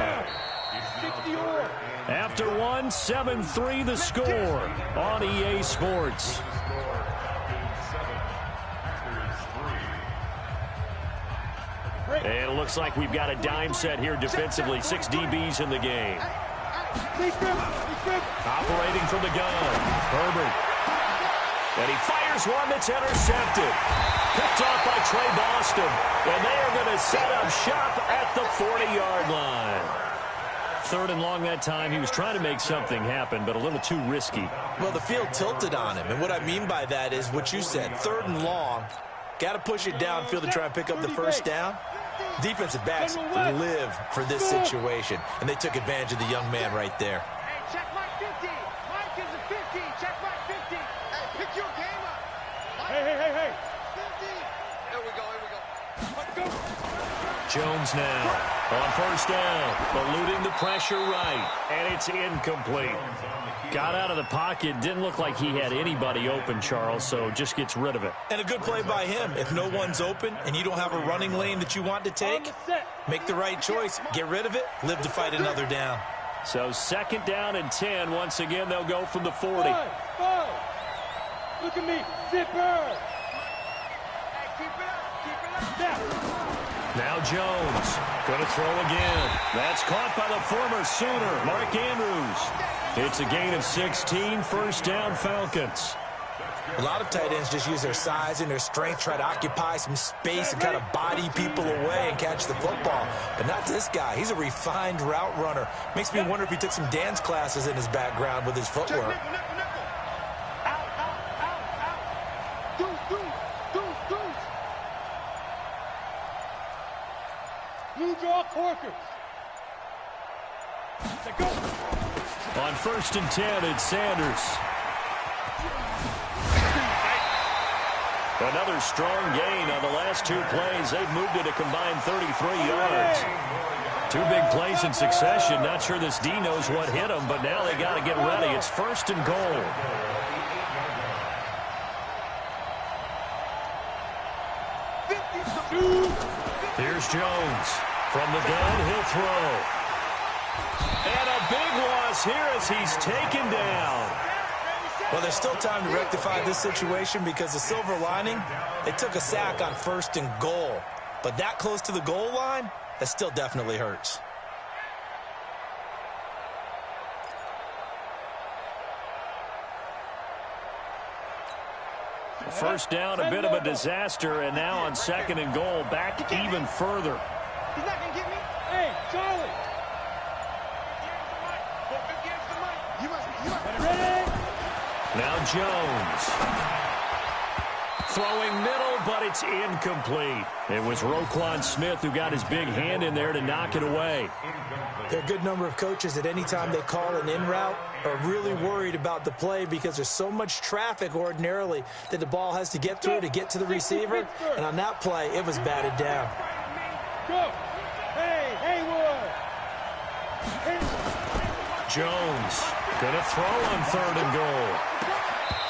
A: After 1, 7-3 the score on EA Sports. And it looks like we've got a dime set here defensively. 6 DBs in the game. Operating from the gun. Herbert. And he fires one that's intercepted. Picked off by Trey Boston. And they are going to set up shop at the 40-yard line. 3rd and long that time. He was trying to make something happen, but a little too risky.
B: Well, the field tilted on him. And what I mean by that is what you said. 3rd and long. Got to push it downfield to try and pick up the first down. Defensive backs live for this situation. And they took advantage of the young man right there.
E: Hey, check Mike 50. Mike is a 50. Check Mike 50. Hey, pick your game up. Mike,
D: Hey.
E: 50. Here we go.
D: Let's go.
A: Jones now on first down, eluding the pressure right, and it's incomplete. Got out of the pocket, didn't look like he had anybody open, Charles, so just gets rid of it.
B: And a good play by him. If no one's open and you don't have a running lane that you want to take, make the right choice. Get rid of it. Live to fight another down.
A: So 2nd down and 10. Once again, they'll go from the 40.
D: Five. Look at me. Zipper.
E: Hey, keep it up.
D: Now.
A: Now Jones going to throw again. That's caught by the former Sooner, Mark Andrews. It's a gain of 16, 1st down Falcons.
B: A lot of tight ends just use their size and their strength, try to occupy some space and kind of body people away and catch the football. But not this guy. He's a refined route runner. Makes me wonder if he took some dance classes in his background with his footwork.
E: Out. Deuce.
D: Blue draw Corkers. Let's go.
A: On 1st and 10, it's Sanders. Another strong gain on the last 2 plays. They've moved it a combined 33 yards. 2 big plays in succession. Not sure this D knows what hit him, but now they got to get ready. It's 1st and goal. Here's Jones. From the gun, he'll throw. And a big loss here as he's taken down.
B: Well, there's still time to rectify this situation because the silver lining, they took a sack on 1st and goal. But that close to the goal line, that still definitely hurts.
A: First down, a bit of a disaster, and now on 2nd and goal, back even further.
E: He's not going to get me.
D: Hey, Charlie.
E: You must be.
D: Ready?
A: Now Jones. Throwing middle, but it's incomplete. It was Roquan Smith who got his big hand in there to knock it away.
B: There are a good number of coaches that any time they call an in route are really worried about the play because there's so much traffic ordinarily that the ball has to get through to get to the receiver. And on that play, it was batted down.
D: Go. Hey, Haywood.
A: Jones gonna throw on 3rd and goal.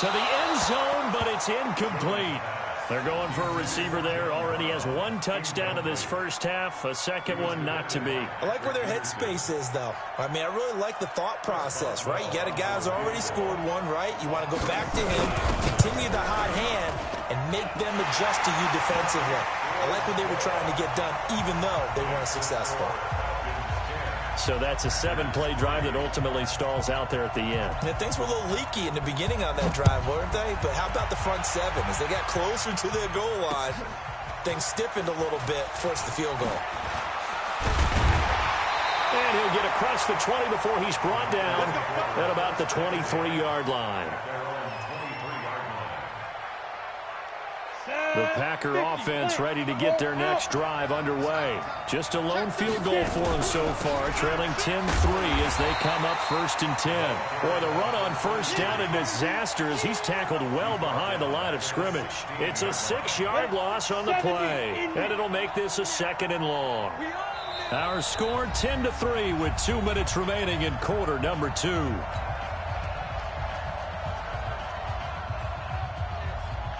A: To the end zone, but it's incomplete. They're going for a receiver there. Already has 1 touchdown in this first half. A second one not to be.
B: I like where their headspace is, though. I mean, I really like the thought process, right? You got a guy who's already scored 1, right? You want to go back to him, continue the hot hand, and make them adjust to you defensively. I like what they were trying to get done, even though they weren't successful.
A: So that's a 7-play drive that ultimately stalls out there at the end.
B: Yeah, things were a little leaky in the beginning on that drive, weren't they? But how about the front 7? As they got closer to their goal line, things stiffened a little bit, forced the field goal.
A: And he'll get across the 20 before he's brought down at about the 23-yard line. The Packer offense ready to get their next drive underway. Just a lone field goal for them so far, trailing 10-3 as they come up 1st and 10. Boy, the run on 1st down a disaster as he's tackled well behind the line of scrimmage. It's a 6-yard loss on the play, and it'll make this a 2nd and long. Our score 10-3 with 2 minutes remaining in quarter number 2.
D: Here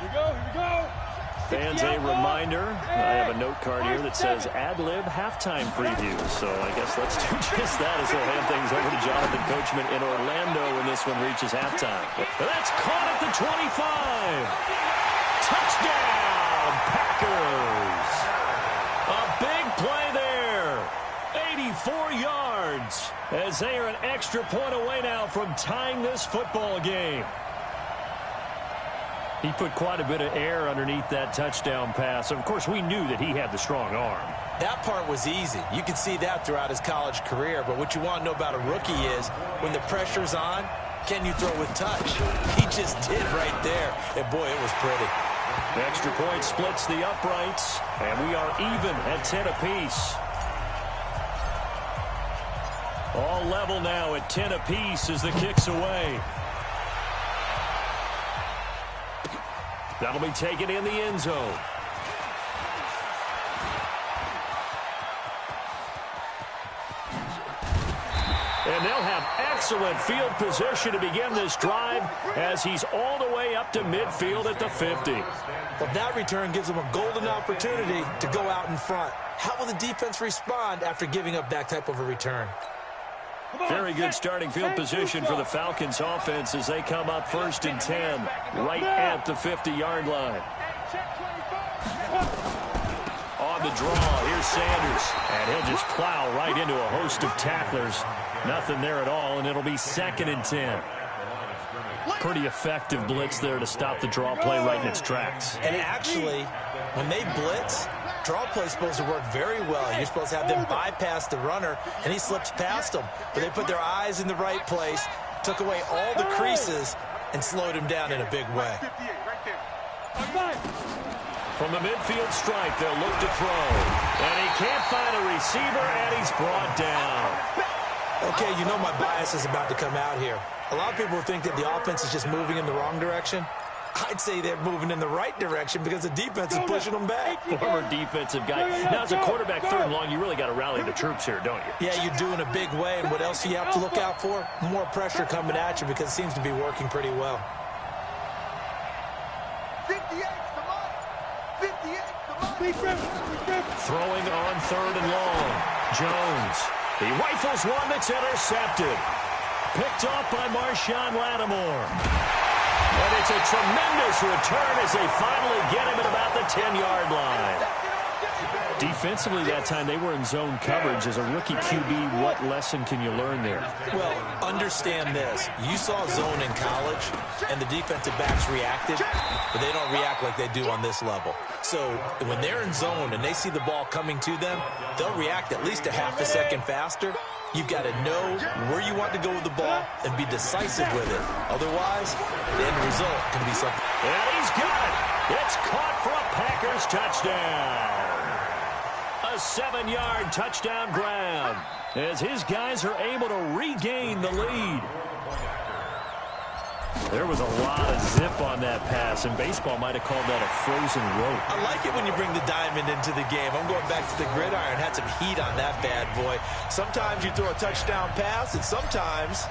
D: we go.
A: Fans, a reminder, I have a note card here that says ad-lib halftime preview. So I guess let's do just that as we'll hand things over to Jonathan Coachman in Orlando when this one reaches halftime. That's caught at the 25. Touchdown, Packers. A big play there. 84 yards as they are an extra point away now from tying this football game. He put quite a bit of air underneath that touchdown pass. Of course, we knew that he had the strong arm.
B: That part was easy. You can see that throughout his college career. But what you want to know about a rookie is when the pressure's on, can you throw with touch? He just did right there. And, boy, it was pretty.
A: The extra point splits the uprights, and we are even at 10 apiece. All level now at 10 apiece as the kick's away. That'll be taken in the end zone. And they'll have excellent field position to begin this drive as he's all the way up to midfield at the 50.
B: Well, that return gives them a golden opportunity to go out in front. How will the defense respond after giving up that type of a return?
A: Very good starting field position for the Falcons offense as they come up 1st and 10 right at the 50-yard line. On the draw, here's Sanders, and he'll just plow right into a host of tacklers. Nothing there at all, and it'll be 2nd and 10. Pretty effective blitz there to stop the draw play right in its tracks.
B: And actually, when they blitz, draw play is supposed to work very well. You're supposed to have them bypass the runner, and he slips past them. But they put their eyes in the right place, took away all the creases, and slowed him down in a big way.
A: From the midfield stripe, they'll look to throw. And he can't find a receiver, and he's brought down.
B: Okay, you know my bias is about to come out here. A lot of people think that the offense is just moving in the wrong direction. I'd say they're moving in the right direction because the defense is pushing them back.
A: Former defensive guy. Now, as a quarterback 3rd and long, you really got to rally the troops here, don't you?
B: Yeah, you do in a big way. And what else do you have to look out for? More pressure coming at you because it seems to be working pretty well.
E: 58, come on. 58, come on.
A: Throwing on 3rd and long. Jones He rifles one that's intercepted. Picked off by Marshawn Lattimore. And it's a tremendous return as they finally get him at about the 10-yard line. Defensively that time, they were in zone coverage. As a rookie QB, what lesson can you learn there?
B: Well, understand this. You saw zone in college, and the defensive backs reacted, but they don't react like they do on this level. So when they're in zone and they see the ball coming to them, they'll react at least a half a second faster. You've got to know where you want to go with the ball and be decisive with it. Otherwise, the end result can be something.
A: And he's got it. It's caught for a Packers touchdown. A 7-yard touchdown grab as his guys are able to regain the lead. There was a lot of zip on that pass, and baseball might have called that a frozen rope.
B: I like it when you bring the diamond into the game. I'm going back to the gridiron. Had some heat on that bad boy. Sometimes you throw a touchdown pass, and sometimes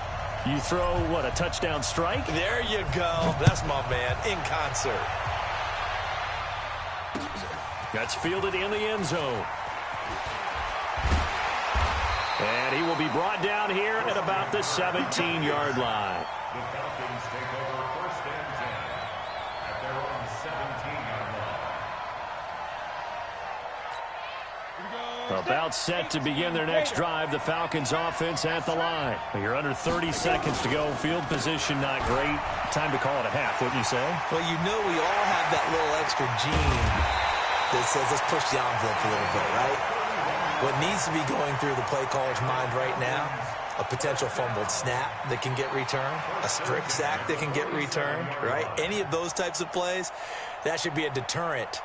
A: you throw, what, a touchdown strike?
B: There you go. That's my man, in concert.
A: That's fielded in the end zone. And he will be brought down here at about the 17-yard line.
C: The Falcons take over 1st and 10 at their own 17-yard line.
A: About set to begin their next drive. The Falcons offense at the line. You're under 30 seconds to go. Field position not great. Time to call it a half, wouldn't you say?
B: Well, you know we all have that little extra gene that says let's push the envelope a little bit, right? What needs to be going through the play caller's mind right now, a potential fumbled snap that can get returned, a strip sack that can get returned, right? Any of those types of plays, that should be a deterrent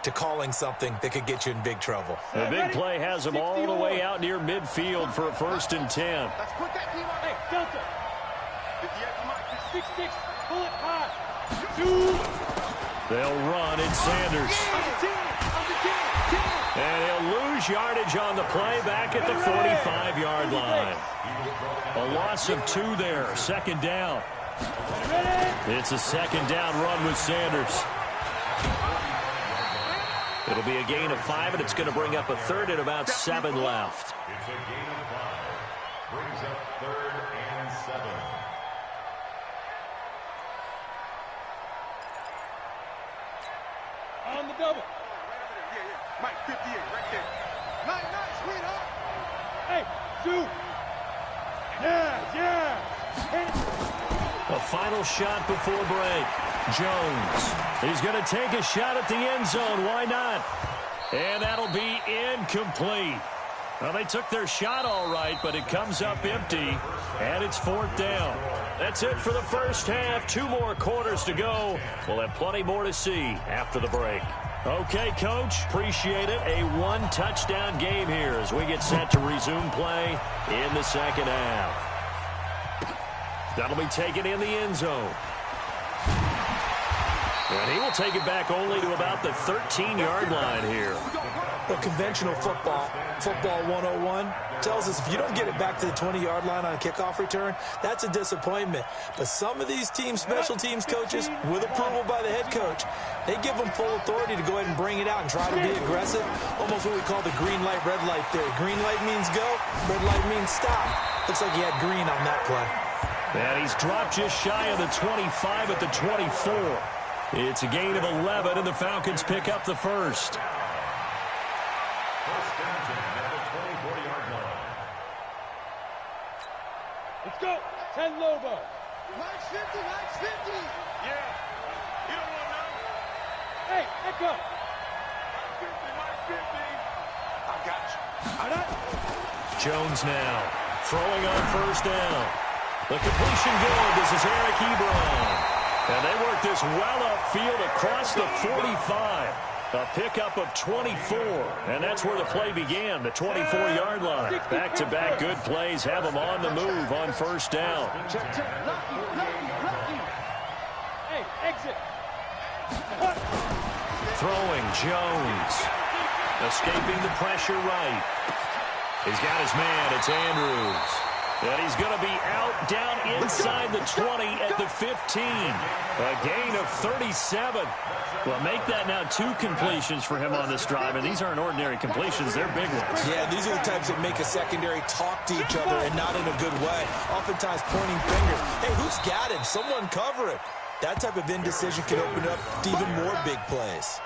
B: to calling something that could get you in big trouble.
A: The big play has them all the way out near midfield for a 1st and 10.
E: Let's put that team on. Hey, Delta. 58, come on. 6-6, pull it high.
A: 2. They'll run in Sanders. And he'll lose yardage on the play back at the 45-yard line. A loss of 2 there. 2nd down. It's a 2nd down run with Sanders. It'll be a gain of 5, and it's going to bring up a 3rd and about 7 left.
C: It's a gain of 5. Brings up 3rd and 7.
D: On the double.
E: Mike, 58, right there. Nice, sweetheart.
D: Hey, 2. Yeah.
A: A final shot before break. Jones. He's going to take a shot at the end zone. Why not? And that'll be incomplete. Well, they took their shot all right, but it comes up empty, and it's 4th down. That's it for the first half. 2 more quarters to go. We'll have plenty more to see after the break. Okay, Coach, appreciate it. A 1-touchdown game here as we get set to resume play in the 2nd half. That'll be taken in the end zone. And he will take it back only to about the 13-yard line here.
B: Well, conventional football 101, tells us if you don't get it back to the 20-yard line on a kickoff return, that's a disappointment. But some of these teams, special teams coaches, with approval by the head coach, they give them full authority to go ahead and bring it out and try to be aggressive. Almost what we call the green light, red light theory. Green light means go, red light means stop. Looks like he had green on that play.
A: And he's dropped just shy of the 25 at the 24. It's a gain of 11, and the Falcons pick up the first.
C: 1st and 10 at the 24-yard line.
D: Let's go. 10 Lobo.
E: Mike's 50, Mike's 50. Yeah. You don't want none.
D: Hey, Echo.
E: 50, Mike's 50. I got you.
D: All right.
A: Jones now throwing on 1st down. The completion good. This is Eric Ebron. And they work this well upfield across the 45. A pickup of 24. And that's where the play began, the 24-yard line. Back-to-back good plays have them on the move on 1st down.
D: Hey, exit.
A: Throwing Jones. Escaping the pressure right. He's got his man. It's Andrews. And he's going to be out down inside the 20 at the 15. A gain of 37. Well, make that now 2 completions for him on this drive, and these aren't ordinary completions. They're big ones.
B: Yeah, these are the types that make a secondary talk to each other and not in a good way. Oftentimes pointing fingers. Hey, who's got him? Someone cover him. That type of indecision can open up to even more big plays.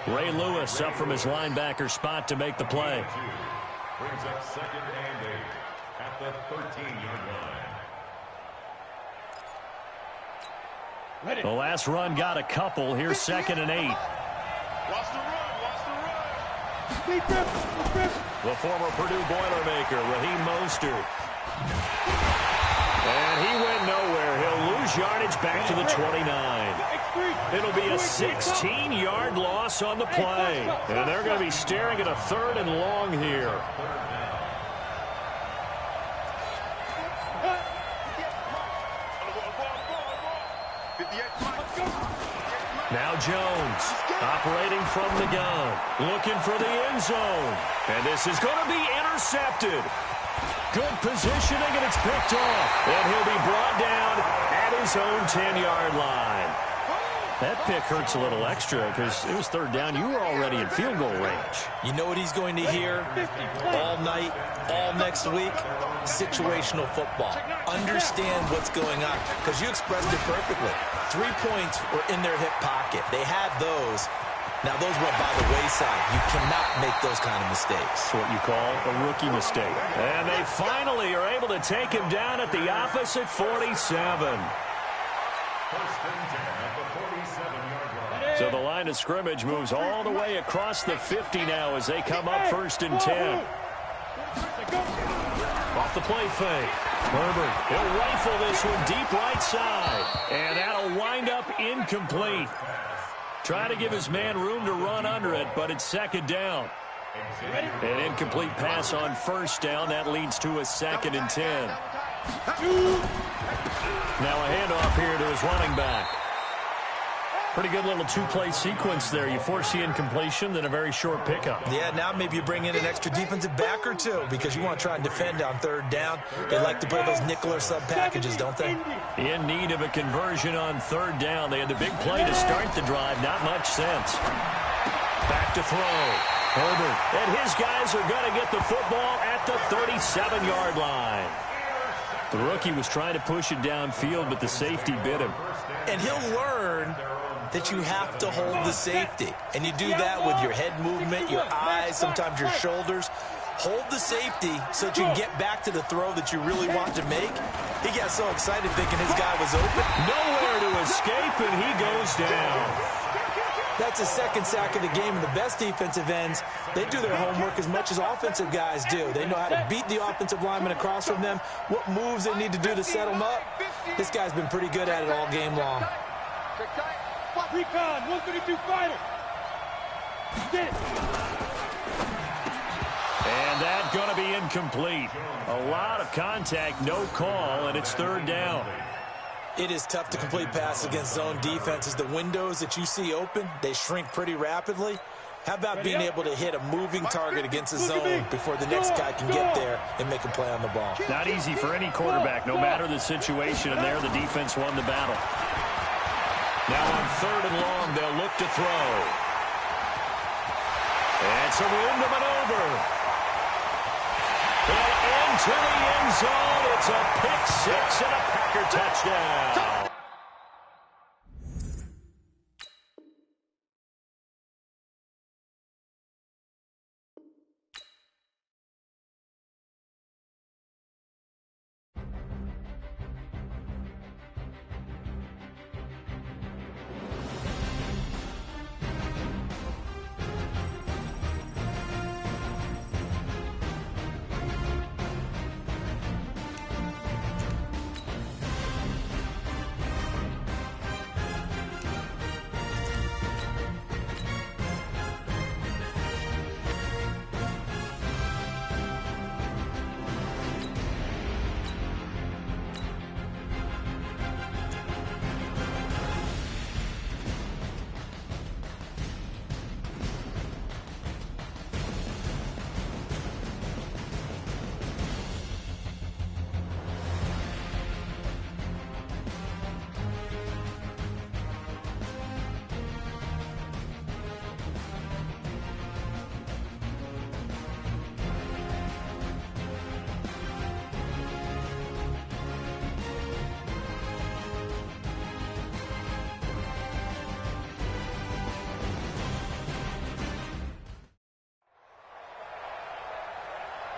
A: Ray Lewis up from his linebacker spot to make the play.
C: Brings up 2nd and 8 at the 13-yard line.
A: The last run got a couple. Here's 2nd and 8.
E: Watch the run. Watch the run.
D: Deep grip. Deep grip.
A: The former Purdue Boilermaker, Raheem Mostert. And he went nowhere. He'll lose yardage back to the 29. It'll be a 16-yard loss on the play. And they're going to be staring at a 3rd and long here. Now Jones, operating from the gun, looking for the end zone. And this is going to be intercepted. Good positioning, and it's picked off. And he'll be brought down at his own 10-yard line. That pick hurts a little extra because it was 3rd down. You were already in field goal range.
B: You know what he's going to hear all night, all next week? Situational football. Understand what's going on, because you expressed it perfectly. 3 points were in their hip pocket. They had those. Now, those went by the wayside. You cannot make those kind of mistakes.
A: That's what you call a rookie mistake. And they finally are able to take him down at the opposite 47.
C: 1st and 10 at the 47-yard line.
A: So the line of scrimmage moves all the way across the 50 now as they come up 1st and 10. Off the play fake. Herbert, he'll rifle this one deep right side. And that'll wind up incomplete. Trying to give his man room to run under it, but it's 2nd down. An incomplete pass on 1st down. That leads to a 2nd and 10. Now a handoff here to his running back. Pretty good little 2-play sequence there. You force the incompletion, then a very short pickup.
B: Yeah, now maybe you bring in an extra defensive back or 2 because you want to try and defend on 3rd down. They like to play those nickel or sub packages, don't they?
A: In need of a conversion on 3rd down. They had the big play to start the drive. Not much sense. Back to throw. Herbert and his guys are going to get the football at the 37-yard line. The rookie was trying to push it downfield, but the safety bit him.
B: And he'll learn that you have to hold the safety. And you do that with your head movement, your eyes, sometimes your shoulders. Hold the safety so that you can get back to the throw that you really want to make. He got so excited thinking his guy was open.
A: Nowhere to escape, and he goes down.
B: That's a 2nd sack of the game, and the best defensive ends, they do their homework as much as offensive guys do. They know how to beat the offensive lineman across from them, what moves they need to do to set them up. This guy's been pretty good at it all game long.
D: Recon, 132 fighter. Get it.
A: And that's going to be incomplete. A lot of contact, no call, and it's 3rd down.
B: It is tough to complete passes against zone defenses. The windows that you see open, they shrink pretty rapidly. How about being able to hit a moving target against a zone before the next guy can get there and make a play on the ball?
A: Not easy for any quarterback, no matter the situation, and there the defense won the battle. Now on 3rd and long, they'll look to throw. And some room to maneuver. And into the end zone. It's a pick 6 and a Packer touchdown.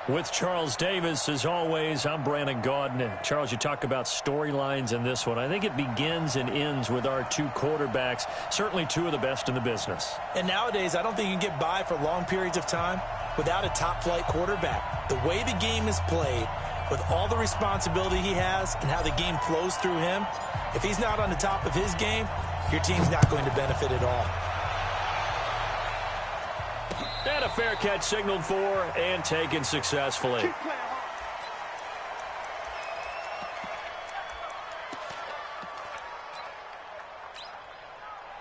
A: With Charles Davis, as always, I'm Brandon Gaudin. Charles, you talk about storylines in this one. I think it begins and ends with our two quarterbacks, certainly two of the best in the business.
B: And nowadays, I don't think you can get by for long periods of time without a top-flight quarterback. The way the game is played, with all the responsibility he has and how the game flows through him, if he's not on the top of his game, your team's not going to benefit at all.
A: And a fair catch signaled for and taken successfully.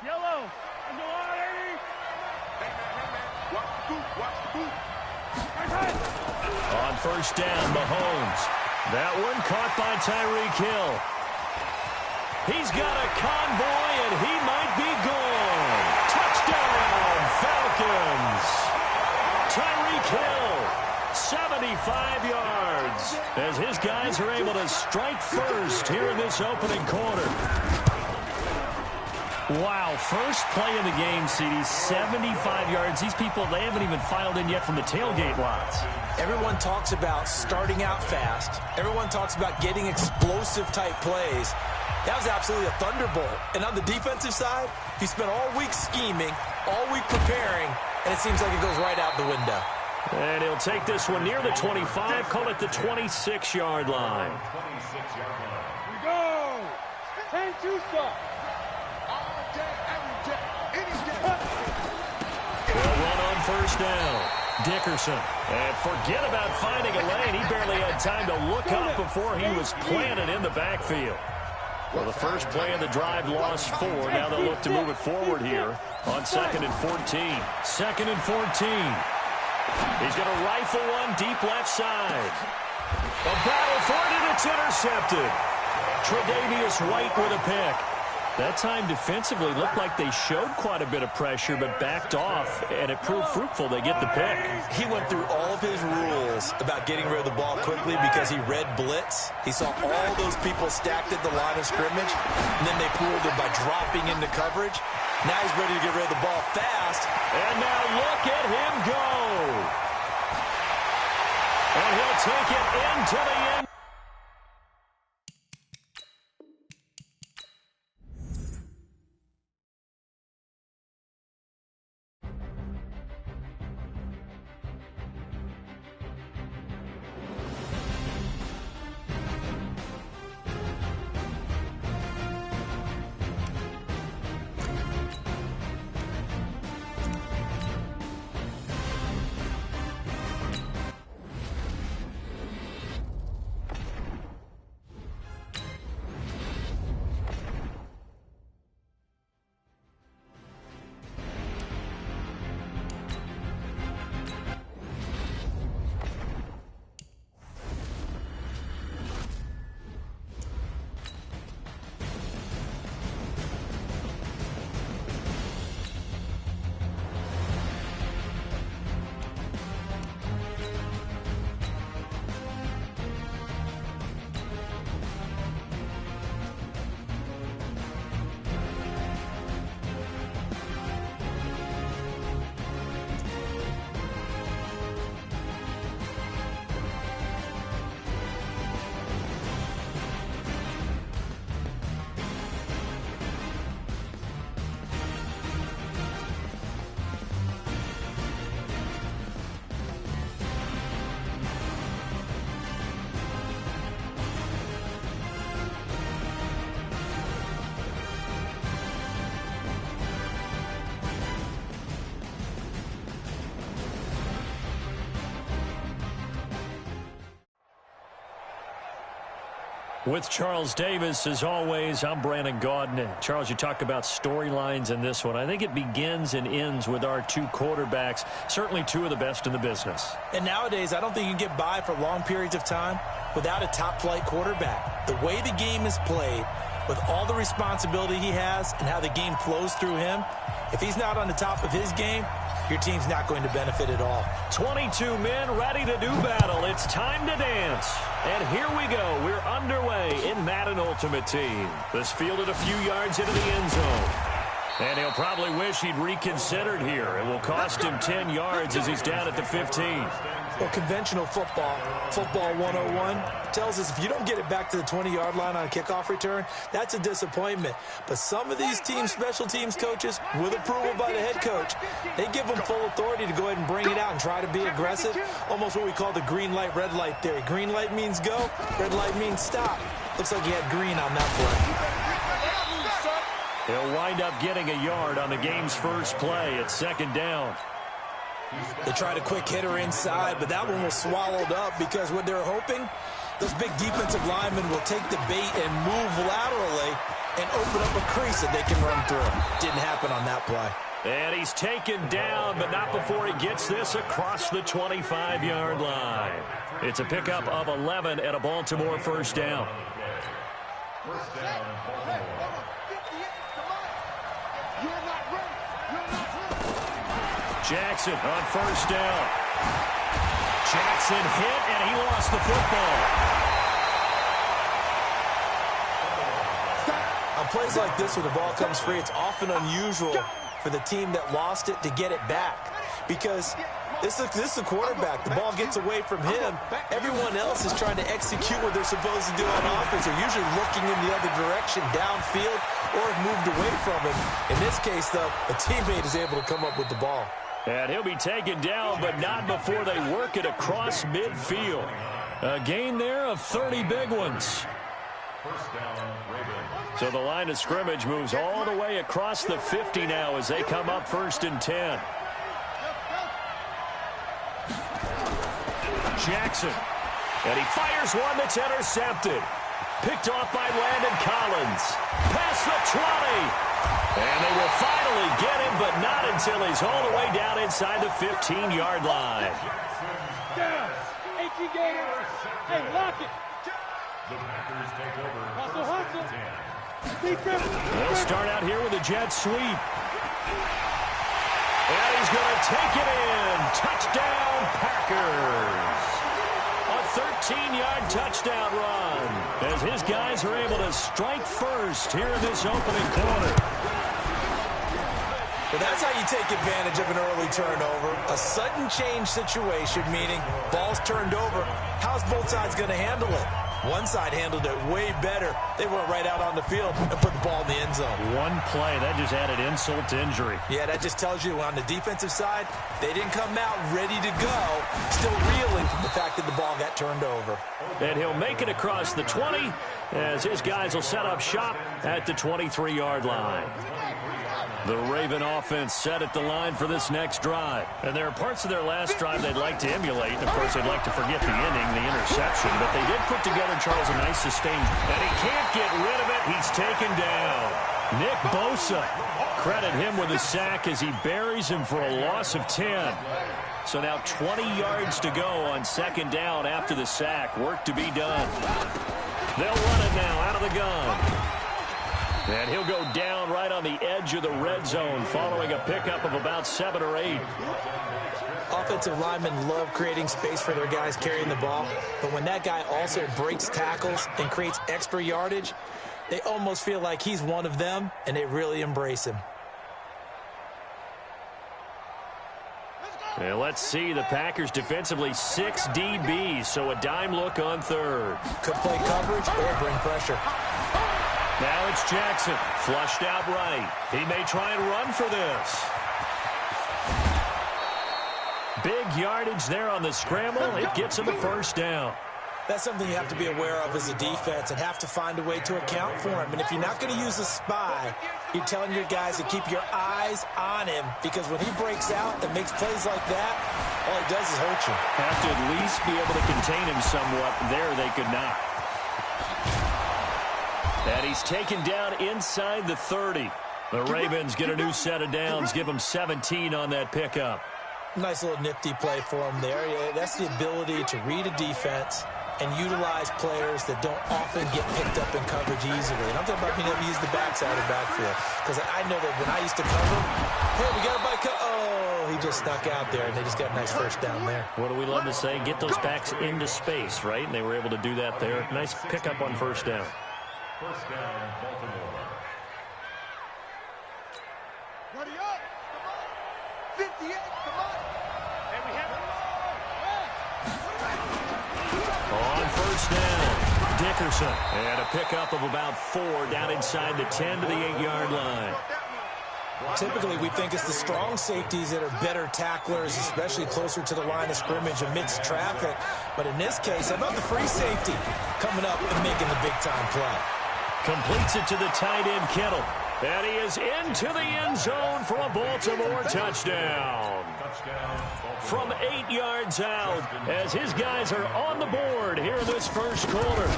D: Yellow. On the line.
C: Watch the boot. Watch the boot.
A: On first down, Mahomes. That one caught by Tyreek Hill. He's got a convoy, and he might be gone. Touchdown, Falcons. Tyreek Hill, 75 yards, as his guys are able to strike first here in this opening quarter. Wow, first play of the game, CD, 75 yards. These people, they haven't even filed in yet from the tailgate lots.
B: Everyone talks about starting out fast. Everyone talks about getting explosive-type plays. That was absolutely a thunderbolt. And on the defensive side, he spent all week scheming, all week preparing, and it seems like it goes right out the window.
A: And he'll take this one near the 25, call it the 26-yard line.
C: 26-yard line.
D: We go. 10-2 stop.
C: All day, every day, any day.
A: They'll run on first down. Dickerson. And forget about finding a lane. He barely had time to look up before he was planted in the backfield. Well, the first play of the drive lost 4. Now they'll look to move it forward here on 2nd and 14. 2nd and 14. He's going to rifle one deep left side. A battle for it, and it's intercepted. Tre'Davious White with a pick. That time defensively looked like they showed quite a bit of pressure, but backed off, and it proved fruitful. They get the pick.
B: He went through all of his rules about getting rid of the ball quickly because he read blitz. He saw all those people stacked at the line of scrimmage, and then they fooled him by dropping into coverage. Now he's ready to get rid of the ball fast.
A: And now look at him go. And he'll take it into the end. With Charles Davis, as always, I'm Brandon Gaudin. Charles, you talk about storylines in this one. I think it begins and ends with our two quarterbacks, certainly two of the best in the business.
B: And nowadays, I don't think you can get by for long periods of time without a top-flight quarterback. The way the game is played, with all the responsibility he has and how the game flows through him, if he's not on the top of his game, your team's not going to benefit at all.
A: 22 men ready to do battle. It's time to dance. And here we go. We're underway in Madden Ultimate Team. This fielded a few yards into the end zone. And he'll probably wish he'd reconsidered here. It will cost him 10 yards as he's down at the 15.
B: Well, conventional football, football 101, tells us if you don't get it back to the 20-yard line on a kickoff return, that's a disappointment. But some of these teams, special teams coaches, with approval by the head coach, they give them full authority to go ahead and bring it out and try to be aggressive. Almost what we call the green light, red light theory. Green light means go, red light means stop. Looks like he had green on that play.
A: He'll wind up getting a yard on the game's first play at 2nd down.
B: They tried a quick hitter inside, but that one was swallowed up because what they're hoping, those big defensive linemen will take the bait and move laterally and open up a crease that they can run through. Didn't happen on that play.
A: And he's taken down, but not before he gets this across the 25-yard line. It's a pickup of 11 and a Baltimore first down.
C: First down, Baltimore.
A: Jackson on first down. Jackson hit, and he lost the football.
B: On plays like this where the ball comes free, it's often unusual for the team that lost it to get it back. Because this is the quarterback. The ball gets away from him. Everyone else is trying to execute what they're supposed to do on offense. They're usually looking in the other direction, downfield, or have moved away from him. In this case, though, a teammate is able to come up with the ball.
A: And he'll be taken down, but not before they work it across midfield. A gain there of 30 big ones.
C: First down, Ravens.
A: So the line of scrimmage moves all the way across the 50 now as they come up 1st and 10. Jackson. And he fires one that's intercepted. Picked off by Landon Collins. Past the 20. And they will finally get him, but not until he's all the way down inside the 15-yard line.
D: Down. 18 Gators. Hey, lock it.
C: The Packers take over.
D: Hustle, hustle.
C: 10.
D: Defense.
A: They'll start out here with a jet sweep. And he's going to take it in. Touchdown, Packers. A 13-yard touchdown run as his guys are able to strike first here in this opening quarter.
B: Well, that's how you take advantage of an early turnover. A sudden change situation, meaning ball's turned over. How's both sides going to handle it? One side handled it way better. They went right out on the field and put the ball in the end zone.
A: One play, that just added insult to injury.
B: Yeah, that just tells you on the defensive side, they didn't come out ready to go, still reeling from the fact that the ball got turned over.
A: And he'll make it across the 20 as his guys will set up shop at the 23-yard line. The Raven offense set at the line for this next drive. And there are parts of their last drive they'd like to emulate. And, of course, they'd like to forget the inning, the interception. But they did put together, Charles, a nice sustained. And he can't get rid of it. He's taken down. Nick Bosa, credit him with a sack as he buries him for a loss of 10. So now 20 yards to go on 2nd down after the sack. Work to be done. They'll run it now out of the gun. And he'll go down right on the edge of the red zone following a pickup of about 7 or 8.
B: Offensive linemen love creating space for their guys carrying the ball. But when that guy also breaks tackles and creates extra yardage, they almost feel like he's one of them, and they really embrace him.
A: And let's see, the Packers defensively 6 DBs, so a dime look on 3rd.
B: Could play coverage or bring pressure.
A: Now it's Jackson, flushed out right. He may try and run for this. Big yardage there on the scramble. It gets him a first down.
B: That's something you have to be aware of as a defense and have to find a way to account for him. And if you're not going to use a spy, you're telling your guys to keep your eyes on him, because when he breaks out and makes plays like that, all he does is hurt you.
A: Have to at least be able to contain him somewhat. There they could not. And he's taken down inside the 30. The Ravens get a new set of downs, give them 17 on that pickup.
B: Nice little nifty play for him there. Yeah, that's the ability to read a defense and utilize players that don't often get picked up in coverage easily. And I'm talking about being able to use the backside of the backfield. Because I know that when I used to cover, hey, we got a bike. Oh, he just snuck out there, and they just got a nice first down there.
A: What do we love to say? Get those backs into space, right? And they were able to do that there. Nice pickup on first down.
C: First down, Baltimore.
E: Ready up. 58, come on. Hey, we have it.
A: On first down, Dickerson. And a pickup of about 4 down inside the 10 to the 8-yard line.
B: Typically, we think it's the strong safeties that are better tacklers, especially closer to the line of scrimmage amidst traffic. But in this case, how about the free safety coming up and making the big-time play?
A: Completes it to the tight end, Kittle. And he is into the end zone for a Baltimore touchdown. From 8 yards out, as his guys are on the board here in this first quarter.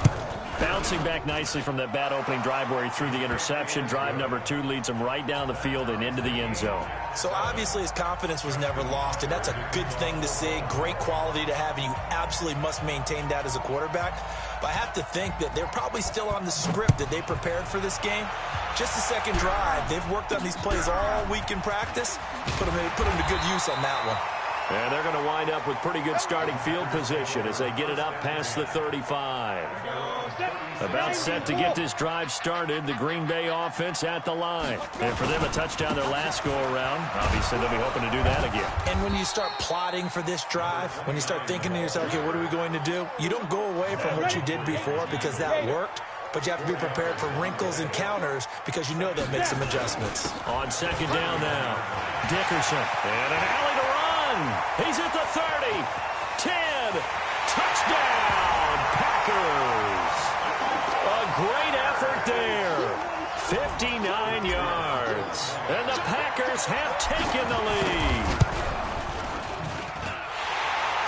A: Bouncing back nicely from that bad opening drive where he threw the interception. Drive number 2 leads him right down the field and into the end zone.
B: So obviously his confidence was never lost, and that's a good thing to see. Great quality to have, and you absolutely must maintain that as a quarterback. But I have to think that they're probably still on the script that they prepared for this game. Just the second drive. They've worked on these plays all week in practice. Put them to good use on that one.
A: And they're going to wind up with pretty good starting field position as they get it up past the 35. About set to get this drive started. The Green Bay offense at the line. And for them, a touchdown their last go-around. Obviously, they'll be hoping to do that again.
B: And when you start plotting for this drive, when you start thinking to yourself, okay, what are we going to do? You don't go away from what you did before because that worked. But you have to be prepared for wrinkles and counters because you know they'll make some adjustments.
A: On second down now, Dickerson. And an alley to run. He's at the 30, 10, touchdown, Packers. A great effort there, 59 yards. And the Packers have taken the lead.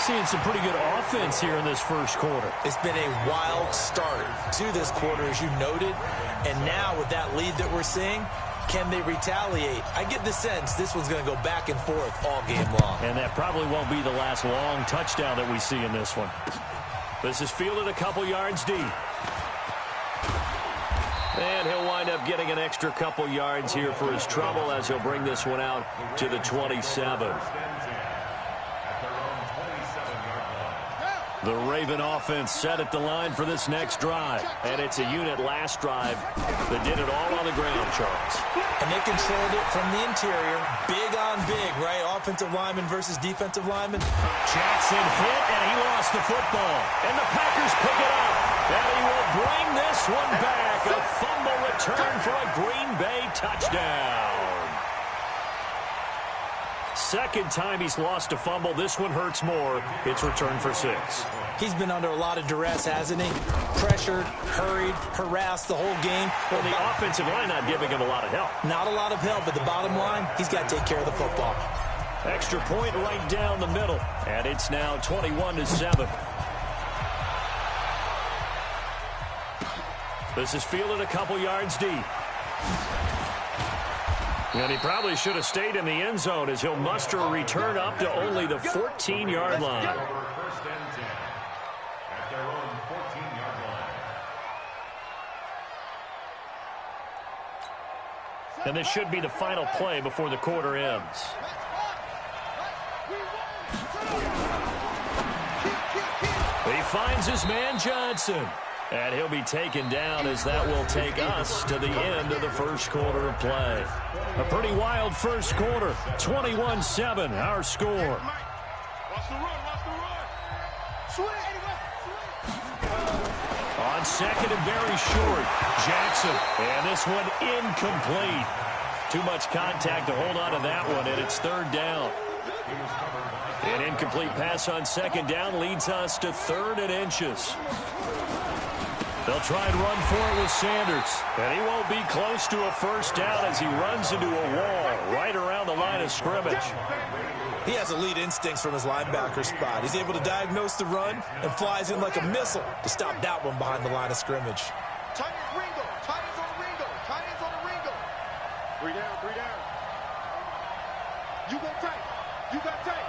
A: Seeing some pretty good offense here in this first quarter.
B: It's been a wild start to this quarter, as you noted. And now with that lead that we're seeing, can they retaliate? I get the sense this one's going to go back and forth all game long.
A: And that probably won't be the last long touchdown that we see in this one. This is fielded a couple yards deep. And he'll wind up getting an extra couple yards here for his trouble as he'll bring this one out to the 27. The Raven offense set at the line for this next drive. And it's a unit last drive that did it all on the ground, Charles.
B: And they controlled it from the interior. Big on big, right? Offensive lineman versus defensive lineman.
A: Jackson hit, and he lost the football. And the Packers pick it up. And he will bring this one back. A fumble return for a Green Bay touchdown. Second time he's lost a fumble. This one hurts more. It's returned for 6.
B: He's been under a lot of duress, hasn't he? Pressured, hurried, harassed the whole game.
A: Well, the offensive line not giving him a lot of help.
B: Not a lot of help, but the bottom line, he's got to take care of the football.
A: Extra point right down the middle. And it's now 21-7. This is fielded a couple yards deep. And he probably should have stayed in the end zone as he'll muster a return up to only the 14-yard line. And this should be the final play before the quarter ends. He finds his man Johnson. And he'll be taken down as that will take us to the end of the first quarter of play. A pretty wild first quarter. 21-7, our score.
E: Watch the run, watch the run.
A: On second and very short, Jackson. And this one incomplete. Too much contact to hold on to that one, and it's third down. An incomplete pass on second down leads us to 3rd and inches. They'll try and run for it with Sanders. And he won't be close to a first down as he runs into a wall right around the line of scrimmage.
B: He has elite instincts from his linebacker spot. He's able to diagnose the run and flies in like a missile to stop that one behind the line of scrimmage.
E: Tight ends Ringo, tight ends on the Ringo, tight ends on the Ringo. 3 down, 3 down. You go tight, you got tight.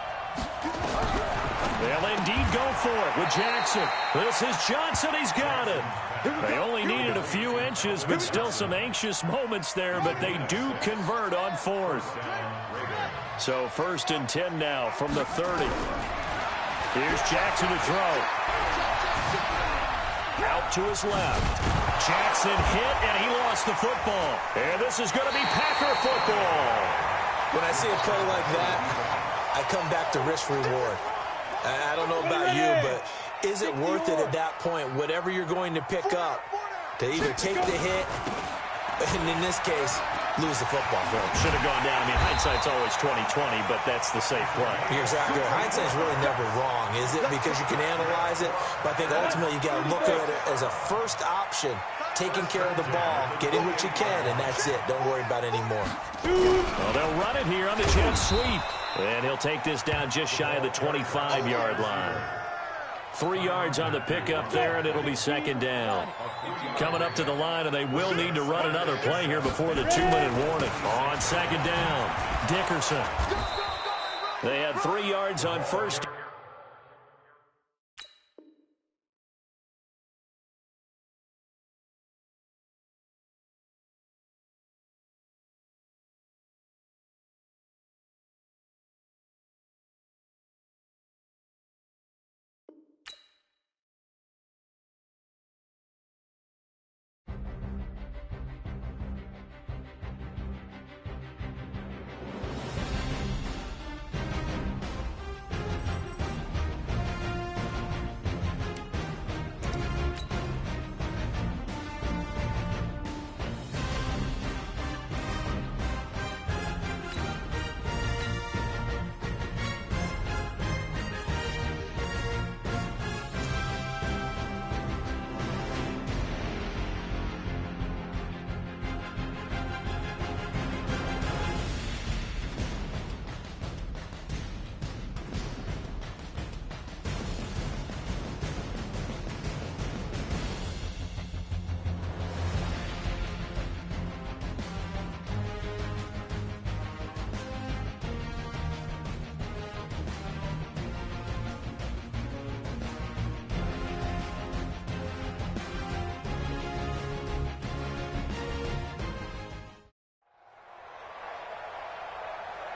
A: They'll indeed go for it with Jackson. This is Johnson. He's got it. They only needed a few inches, but still some anxious moments there, but they do convert on 4th. So 1st and 10 now from the 30. Here's Jackson to throw. Out to his left. Jackson hit, and he lost the football. And this is going to be Packer football.
B: When I see a play like that, I come back to risk reward. I don't know about you, but Is it worth it at that point, whatever you're going to pick up, to either take the hit, and in this case, lose the football?
A: Well, should have gone down. I mean, hindsight's always 20/20, but that's the safe play.
B: You're exactly right. Hindsight's really never wrong, is it? Because you can analyze it, but I think ultimately you got to look at it as a first option, taking care of the ball, getting what you can, and that's it. Don't worry about any more.
A: Well, they'll run it here on the jet sweep, and he'll take this down just shy of the 25-yard line. 3 yards on the pickup there, and it'll be second down. Coming up to the line, and they will need to run another play here before the 2-minute warning. On second down, Dickerson. They had 3 yards on first.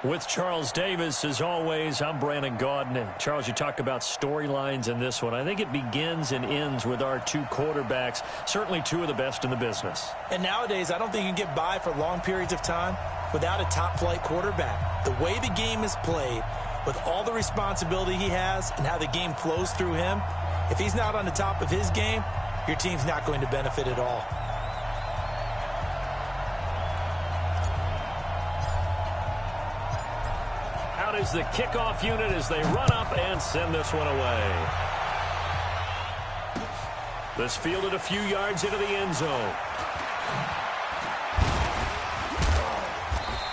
A: With Charles Davis, as always, I'm Brandon Gaudin. And Charles, you talk about storylines in this one. I think it begins and ends with our two quarterbacks, certainly two of the best in the business.
B: And nowadays, I don't think you can get by for long periods of time without a top-flight quarterback. The way the game is played, with all the responsibility he has and how the game flows through him, if he's not on the top of his game, your team's not going to benefit at all.
A: Is the kickoff unit as they run up and send this one away. This fielded a few yards into the end zone.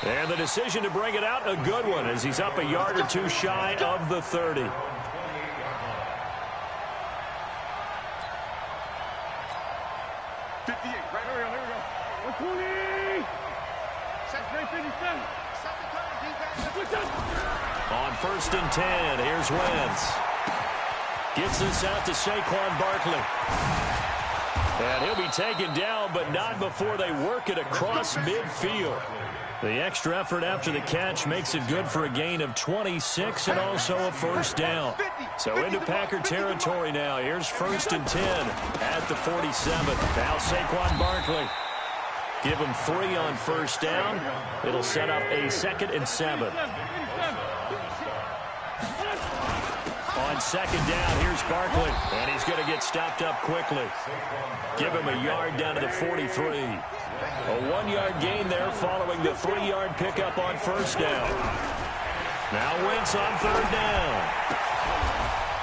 A: And the decision to bring it out, a good one, as he's up a yard or two shy of the 30. On 1st and 10, here's Wentz. Gets this out to Saquon Barkley. And he'll be taken down, but not before they work it across midfield. The extra effort after the catch makes it good for a gain of 26 and also a first down. So into Packer territory now. Here's 1st and 10 at the 47. Now Saquon Barkley. Give him 3 on first down. It'll set up a 2nd and 7. On 2nd down, here's Barkley, and he's going to get stopped up quickly. Give him a yard down to the 43. A 1-yard gain there following the 3-yard pickup on first down. Now Wentz on 3rd down.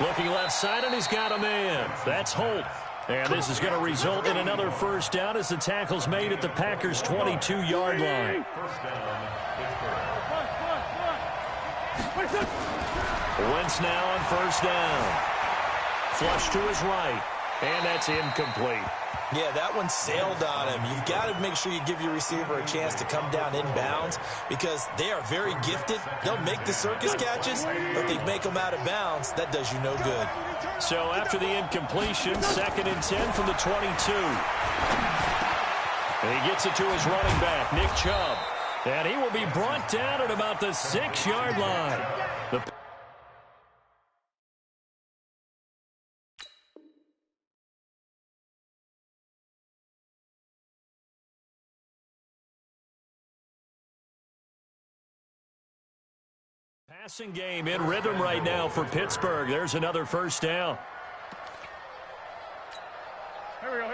A: Looking left side, and he's got a man. That's Holt. And this is going to result in another first down as the tackle's made at the Packers' 22-yard line. Wentz now on first down. Flush to his right, and that's incomplete.
B: Yeah, that one sailed on him. You've got to make sure you give your receiver a chance to come down inbounds because they are very gifted. They'll make the circus catches, but if they make them out of bounds, that does you no good.
A: So after the incompletion, 2nd and 10 from the 22. And he gets it to his running back, Nick Chubb. And he will be brought down at about the 6-yard line. Passing game in rhythm right now for Pittsburgh. There's another first down.
D: Here we go.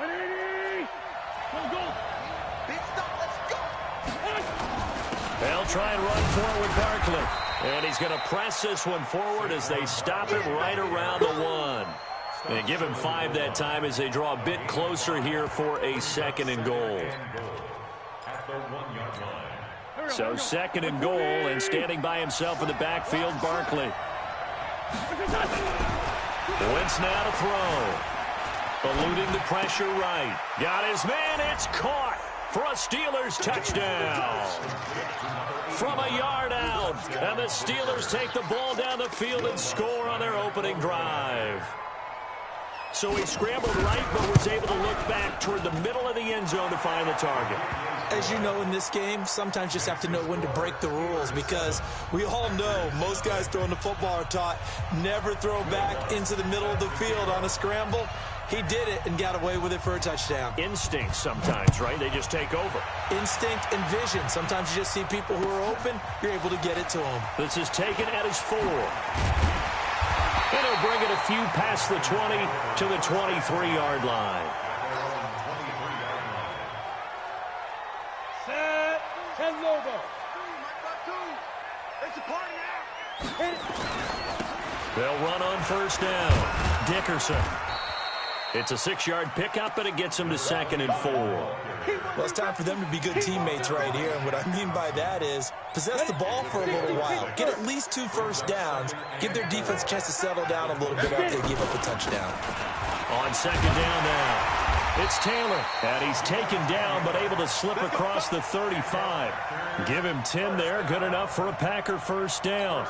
D: 180. Go.
E: Big stop. Let's go.
A: They'll try and run forward Barkley. And he's going to press this one forward as they stop him right around the 1. They give him 5 that time as they draw a bit closer here for a 2nd and goal. So 2nd and goal, and standing by himself in the backfield, Barkley. Wentz now to throw. Eluding the pressure right. Got his man. It's caught for a Steelers touchdown. From a yard out. And the Steelers take the ball down the field and score on their opening drive. So he scrambled right, but was able to look back toward the middle of the end zone to find the target.
B: As you know, in this game, sometimes you just have to know when to break the rules, because we all know most guys throwing the football are taught never throw back into the middle of the field on a scramble. He did it and got away with it for a touchdown.
A: Instinct sometimes, right? They just take over.
B: Instinct and vision. Sometimes you just see people who are open, you're able to get it to them.
A: This is taken at his 4. And he'll bring it a few past the 20 to the 23-yard line.
D: Set. 10 logo.
E: It's a party now.
A: They'll run on 1st down. Dickerson. It's a 6-yard pickup, but it gets him to 2nd and 4.
B: Well, it's time for them to be good teammates right here. And what I mean by that is possess the ball for a little while. Get at least 2 first downs. Give their defense a chance to settle down a little bit after they give up a touchdown.
A: On 2nd down now. It's Taylor. And he's taken down, but able to slip across the 35. Give him 10 there. Good enough for a Packer 1st down.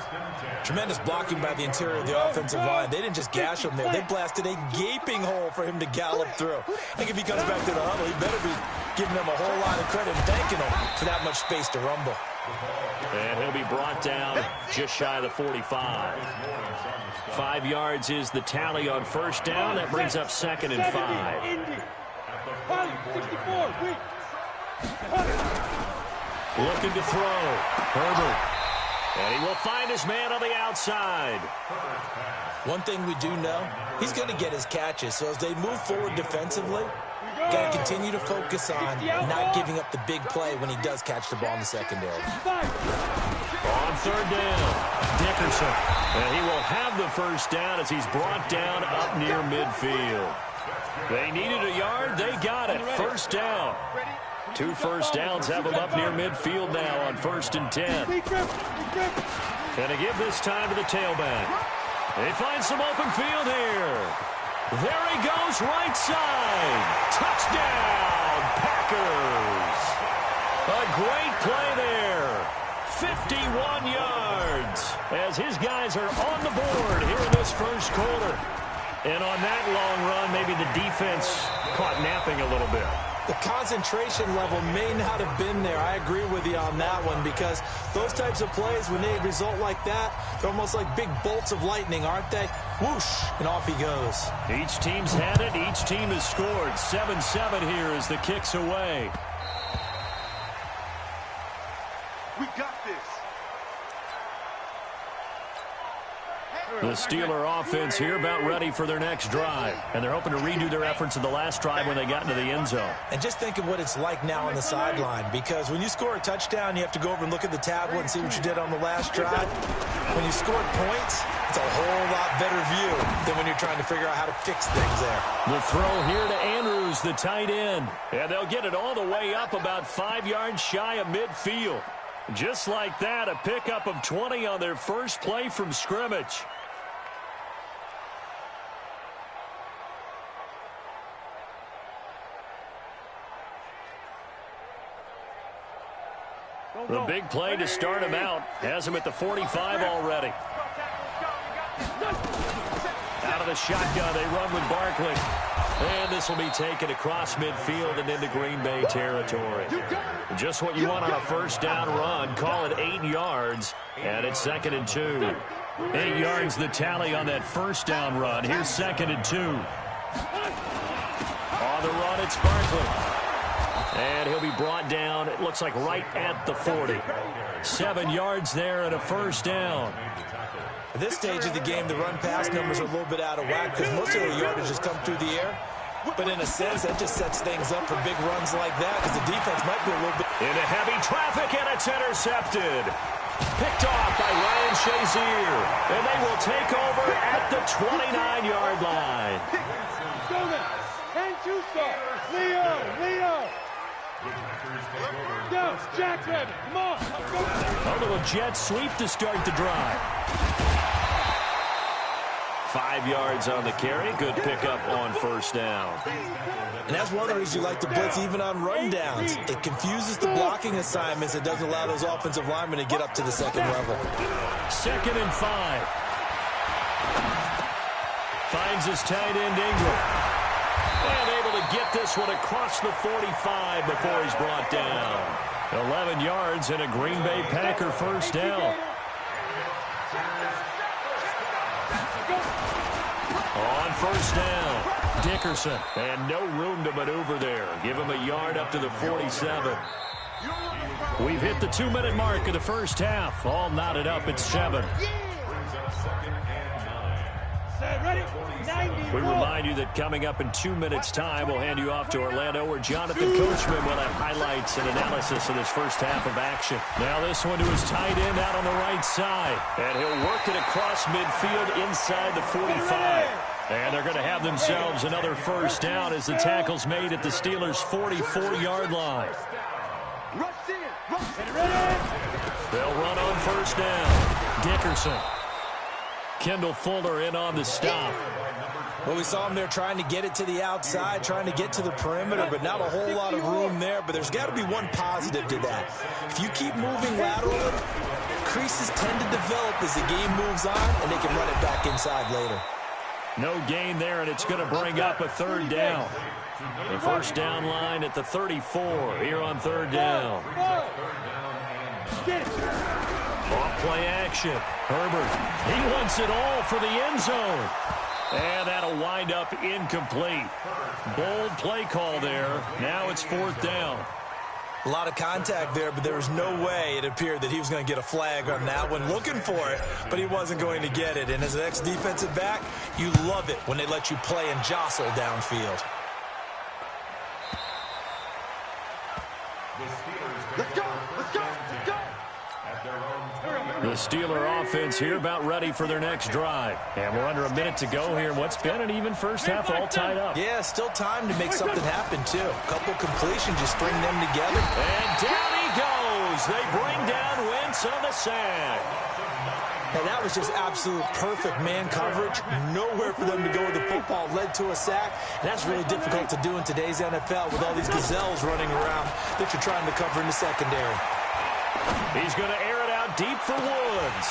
B: Tremendous blocking by the interior of the offensive line. They didn't just gash him there. They blasted a gaping hole for him to gallop through. I think if he comes back to the huddle, he better be giving them a whole lot of credit and thanking them for that much space to rumble.
A: And he'll be brought down just shy of the 45. 5 yards is the tally on 1st down. That brings up 2nd and 5.
D: 64.
A: Looking to throw. Herbert. And he will find his man on the outside.
B: One thing we do know, he's going to get his catches. So as they move forward defensively, got to continue to focus on not giving up the big play when he does catch the ball in the secondary.
A: On 3rd down, Dickerson. And he will have the 1st down as he's brought down up near midfield. They needed a yard. They got it. 1st down. 2 first downs have him up near midfield now on 1st and 10. And to give this time to the tailback. They find some open field here. There he goes, right side. Touchdown, Packers. A great play there. 51 yards as his guys are on the board here in this 1st quarter. And on that long run, maybe the defense caught napping a little bit.
B: The concentration level may not have been there. I agree with you on that one, because those types of plays, when they result like that, they're almost like big bolts of lightning, aren't they? Whoosh, and off he goes.
A: Each team's had it. Each team has scored. 7-7 here as the kick's away.
E: We got this.
A: The Steeler offense here about ready for their next drive. And they're hoping to redo their efforts in the last drive when they got into the end zone.
B: And just think of what it's like now on the sideline, because when you score a touchdown, you have to go over and look at the tablet and see what you did on the last drive. When you scored points, it's a whole lot better view than when you're trying to figure out how to fix things there.
A: The throw here to Andrews, the tight end. And they'll get it all the way up about 5 yards shy of midfield. Just like that, a pickup of 20 on their first play from scrimmage. The big play to start him out has him at the 45 already. Out of the shotgun, they run with Barkley. And this will be taken across midfield and into Green Bay territory. Just what you want on a 1st down run. Call it 8 yards, and it's 2nd and 2. 8 yards the tally on that 1st down run. Here's 2nd and 2. On the run, it's Barkley. And he'll be brought down, it looks like right at the 40. 7 yards there and a 1st down.
B: At this stage of the game, the run-pass numbers are a little bit out of whack because most of the yardage has come through the air. But in a sense, that just sets things up for big runs like that because the defense might be a little bit...
A: Into heavy traffic, and it's intercepted. Picked off by Ryan Shazier. And they will take over at the 29-yard line.
D: Go now. And two-star. Leo. Go, Jackrabbit. Come on. Go.
A: A little jet sweep to start the drive. 5 yards on the carry. Good pickup on first down.
B: And that's one of the reasons you like to blitz even on rundowns. It confuses the blocking assignments. It doesn't allow those offensive linemen to get up to the second level.
A: 2nd and 5. Finds his tight end Ingram. And able to get this one across the 45 before he's brought down. 11 yards and a Green Bay Packer first down. On first down, Dickerson. And no room to maneuver there. Give him a yard up to the 47. We've hit the 2-minute mark of the first half. All knotted up at 7. We remind you that coming up in 2 minutes' time, we'll hand you off to Orlando, where Jonathan Coachman will have highlights and analysis of this first half of action. Now this one to his tight end out on the right side. And he'll work it across midfield inside the 45. And they're going to have themselves another first down as the tackle's made at the Steelers' 44-yard line. They'll run on first down. Dickerson. Kendall Fuller in on the stop.
B: Well, we saw him there trying to get it to the outside, trying to get to the perimeter, but not a whole lot of room there. But there's got to be one positive to that. If you keep moving laterally, creases tend to develop as the game moves on, and they can run it back inside later.
A: No gain there, and it's going to bring up a third down. The first down line at the 34 here on third down. Off play action. Herbert, he wants it all for the end zone. And that'll wind up incomplete. Bold play call there. Now it's fourth down.
B: A lot of contact there, but there was no way it appeared that he was going to get a flag on that one. Looking for it, but he wasn't going to get it. And as an ex-defensive back, you love it when they let you play and jostle downfield.
E: Let's go! Let's go! Let's go!
A: The Steeler offense here about ready for their next drive. And we're under a minute to go here in what's been an even first half, all tied up.
B: Yeah, still time to make something happen, too. A couple completions, just string them together.
A: And down he goes. They bring down Wentz on the sack.
B: And that was just absolute perfect man coverage. Nowhere for them to go with the football. Led to a sack. And that's really difficult to do in today's NFL with all these gazelles running around that you're trying to cover in the secondary.
A: He's going to air it out deep for Woods.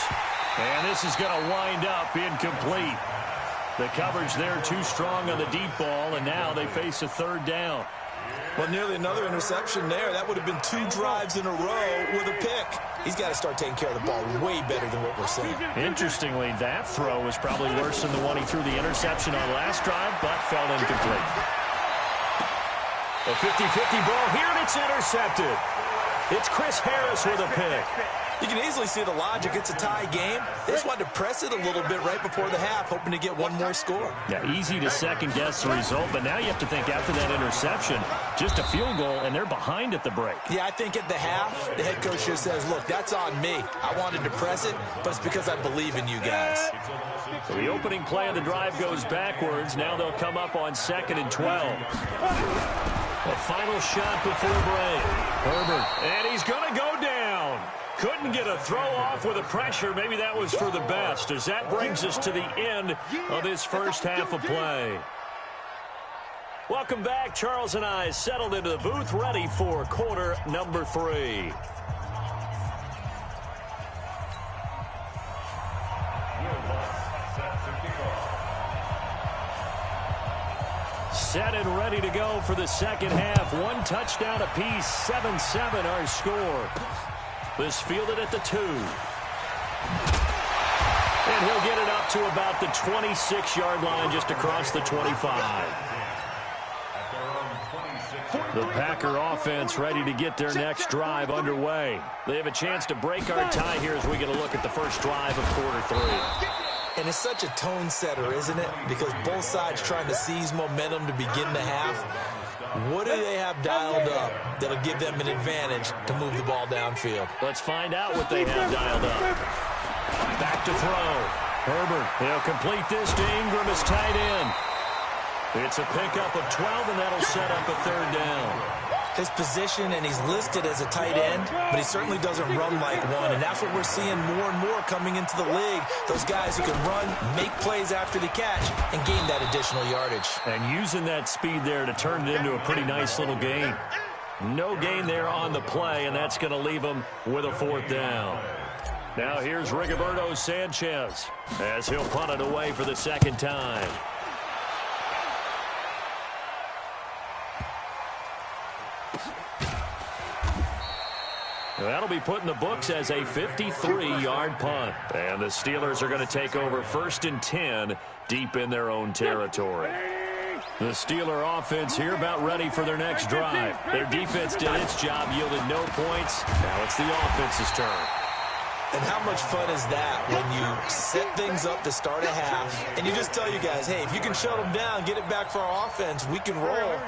A: And this is going to wind up incomplete. The coverage there too strong on the deep ball, and now they face a third down.
B: Well, nearly another interception there. That would have been 2 drives in a row with a pick. He's got to start taking care of the ball way better than what we're seeing.
A: Interestingly, that throw was probably worse than the one he threw the interception on last drive, but fell incomplete. A 50-50 ball here, and it's intercepted. It's Chris Harris with a pick.
B: You can easily see the logic. It's a tie game. They just wanted to press it a little bit right before the half, hoping to get one more score.
A: Yeah, easy to second-guess the result, but now you have to think after that interception, just a field goal, and they're behind at the break.
B: Yeah, I think at the half, the head coach just says, look, that's on me. I wanted to press it, but it's because I believe in you guys.
A: So the opening play of the drive goes backwards. Now they'll come up on 2nd and 12. The final shot before break. Herbert, and he's going to go down. Couldn't get a throw off with the pressure. Maybe that was for the best, as that brings us to the end of this first half of play. Welcome back. Charles and I settled into the booth, ready for quarter number 3. Set and ready to go for the second half. 1 touchdown apiece, 7-7 our score. This fielded at the 2. And he'll get it up to about the 26-yard line, just across the 25. The Packer offense ready to get their next drive underway. They have a chance to break our tie here as we get a look at the first drive of quarter 3.
B: And it's such a tone setter, isn't it? Because both sides trying to seize momentum to begin the half. What do they have dialed up that'll give them an advantage to move the ball downfield?
A: Let's find out what they have dialed up. Back to throw. Herbert, he'll complete this to Ingram as tight end. It's a pickup of 12, and that'll set up a third down.
B: His position, and he's listed as a tight end, but he certainly doesn't run like one, and that's what we're seeing more and more coming into the league. Those guys who can run, make plays after the catch, and gain that additional yardage.
A: And using that speed there to turn it into a pretty nice little gain. No gain there on the play, and that's going to leave him with a fourth down. Now here's Rigoberto Sanchez as he'll punt it away for the second time. That'll be put in the books as a 53-yard punt. And the Steelers are going to take over 1st and 10 deep in their own territory. The Steeler offense here about ready for their next drive. Their defense did its job, yielded no points. Now it's the offense's turn.
B: And how much fun is that when you set things up to start a half, and you just tell you guys, hey, if you can shut them down, get it back for our offense, we can roll.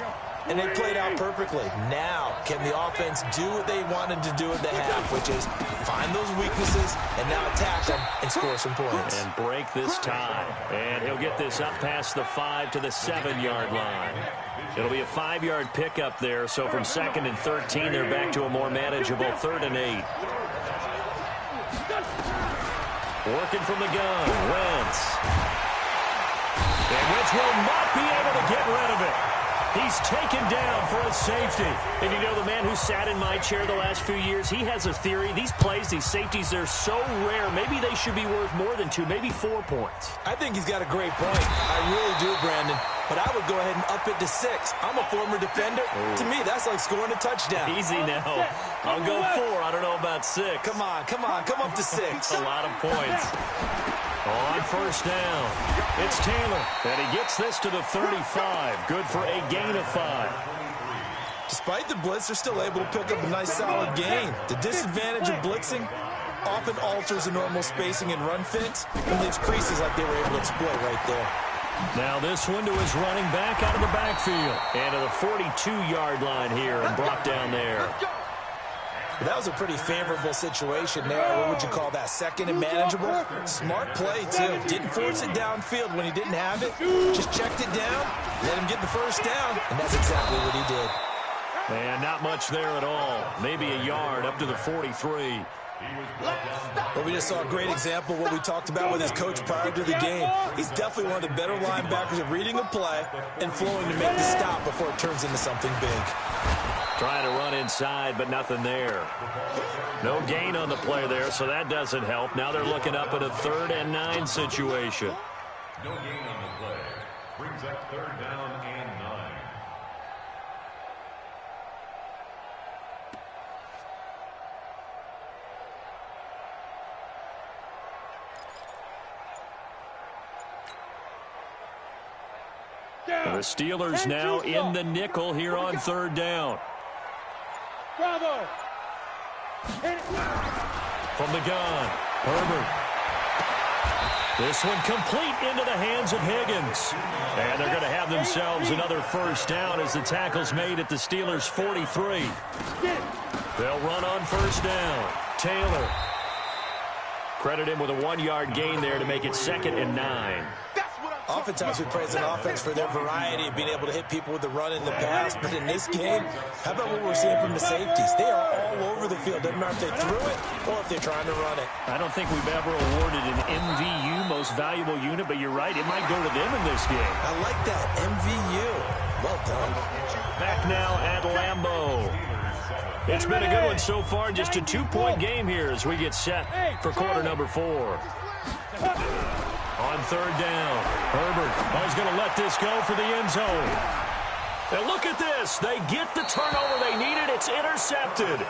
B: And they played out perfectly. Now, can the offense do what they wanted to do at the half, which is find those weaknesses and now attack them and score some points.
A: And break this tie. And he'll get this up past the 5 to the 7-yard line. It'll be a 5-yard pickup there, so from 2nd and 13, they're back to a more manageable 3rd and 8. Working from the gun, Wentz. And Wentz will not be able to get rid of it. He's taken down for a safety. And you know, the man who sat in my chair the last few years, he has a theory. These plays, these safeties, they're so rare. Maybe they should be worth more than 2, maybe 4 points.
B: I think he's got a great point. I really do, Brandon. But I would go ahead and up it to 6. I'm a former defender. Ooh. To me, that's like scoring a touchdown.
A: Easy now. I'll go 4. I don't know about 6.
B: Come on. Come up to 6.
A: A lot of points. On 1st down, it's Taylor, and he gets this to the 35. Good for a gain of 5.
B: Despite the blitz, they're still able to pick up a nice, solid gain. The disadvantage of blitzing often alters the normal spacing and run fits and leaves creases like they were able to exploit right there.
A: Now this one to his running back out of the backfield. And to the 42-yard line here and brought down there.
B: That was a pretty favorable situation there. What would you call that? 2nd and manageable? Smart play, too. Didn't force it downfield when he didn't have it. Just checked it down, let him get the 1st down, and that's exactly what he did.
A: And not much there at all. Maybe a yard up to the 43.
B: But we just saw a great example of what we talked about with his coach prior to the game. He's definitely one of the better linebackers at reading a play and flowing to make the stop before it turns into something big.
A: Trying to run inside, but nothing there. No gain on the play there, so that doesn't help. Now they're looking up at a 3rd and 9 situation.
C: No gain on the play. Brings up 3rd down and 9.
A: The Steelers now in the nickel here on 3rd down.
D: Bravo!
A: From the gun, Herbert. This one complete into the hands of Higgins. And they're going to have themselves another 1st down as the tackle's made at the Steelers' 43. They'll run on 1st down. Taylor. Credit him with a 1-yard gain there to make it 2nd and 9.
B: Oftentimes we praise an offense for their variety of being able to hit people with the run in the pass. But in this game, how about what we're seeing from the safeties? They are all over the field. Doesn't matter if they threw it or if they're trying to run it.
A: I don't think we've ever awarded an MVU, most valuable unit, but you're right. It might go to them in this game.
B: I like that. MVU. Well done.
A: Back now at Lambeau. It's been a good one so far. Just a 2-point game here as we get set for quarter number 4. On 3rd down, Herbert is going to let this go for the end zone. And look at this. They get the turnover they needed. It's intercepted.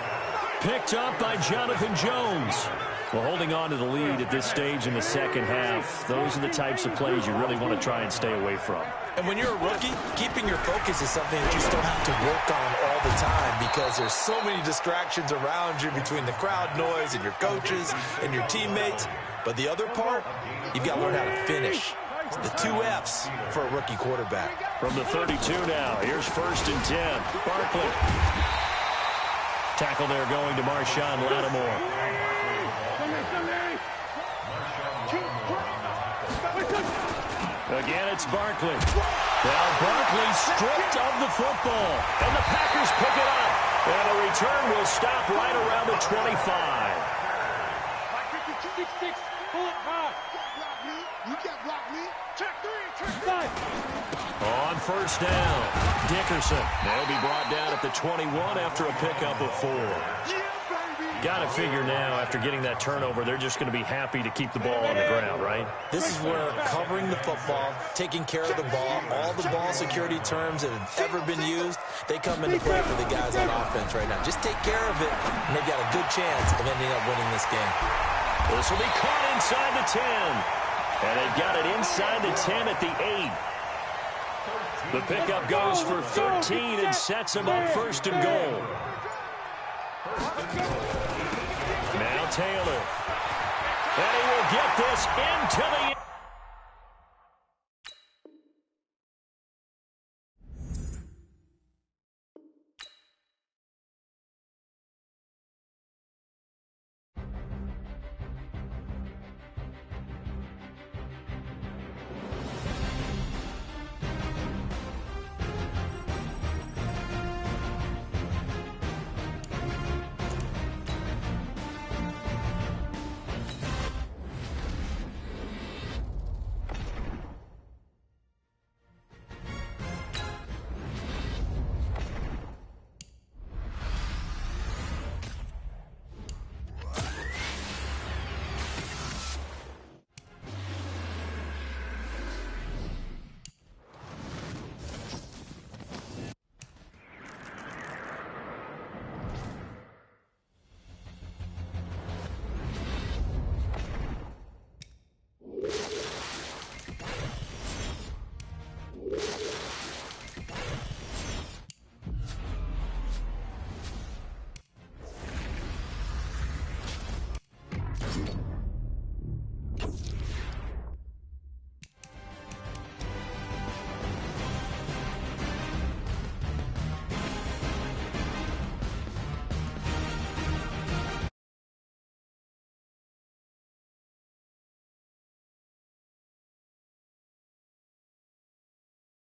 A: Picked up by Jonathan Jones. Well, holding on to the lead at this stage in the second half, those are the types of plays you really want to try and stay away from.
B: And when you're a rookie, keeping your focus is something that you still have to work on all the time because there's so many distractions around you between the crowd noise and your coaches and your teammates. But the other part, you've got to learn how to finish. It's the 2 F's for a rookie quarterback.
A: From the 32 now, here's 1st and 10. Barkley. Tackle there going to Marshawn Lattimore. Again, it's Barkley. Now Barkley stripped of the football, and the Packers pick it up. And the return will stop right around the 25.
D: 6-6, pull it hard.
E: You can't block me. Check 3, check 5.
A: On 1st down, Dickerson. They'll be brought down at the 21 after a pickup of 4. Got to figure now, after getting that turnover, they're just going to be happy to keep the ball on the ground, right?
B: This is where covering the football, taking care of the ball, all the ball security terms that have ever been used, they come into play for the guys on offense right now. Just take care of it, and they've got a good chance of ending up winning this game.
A: This will be caught inside the 10. And they've got it inside the 10 at the 8. The pickup goes for 13 and sets them up 1st and goal. Now Taylor. And he will get this into the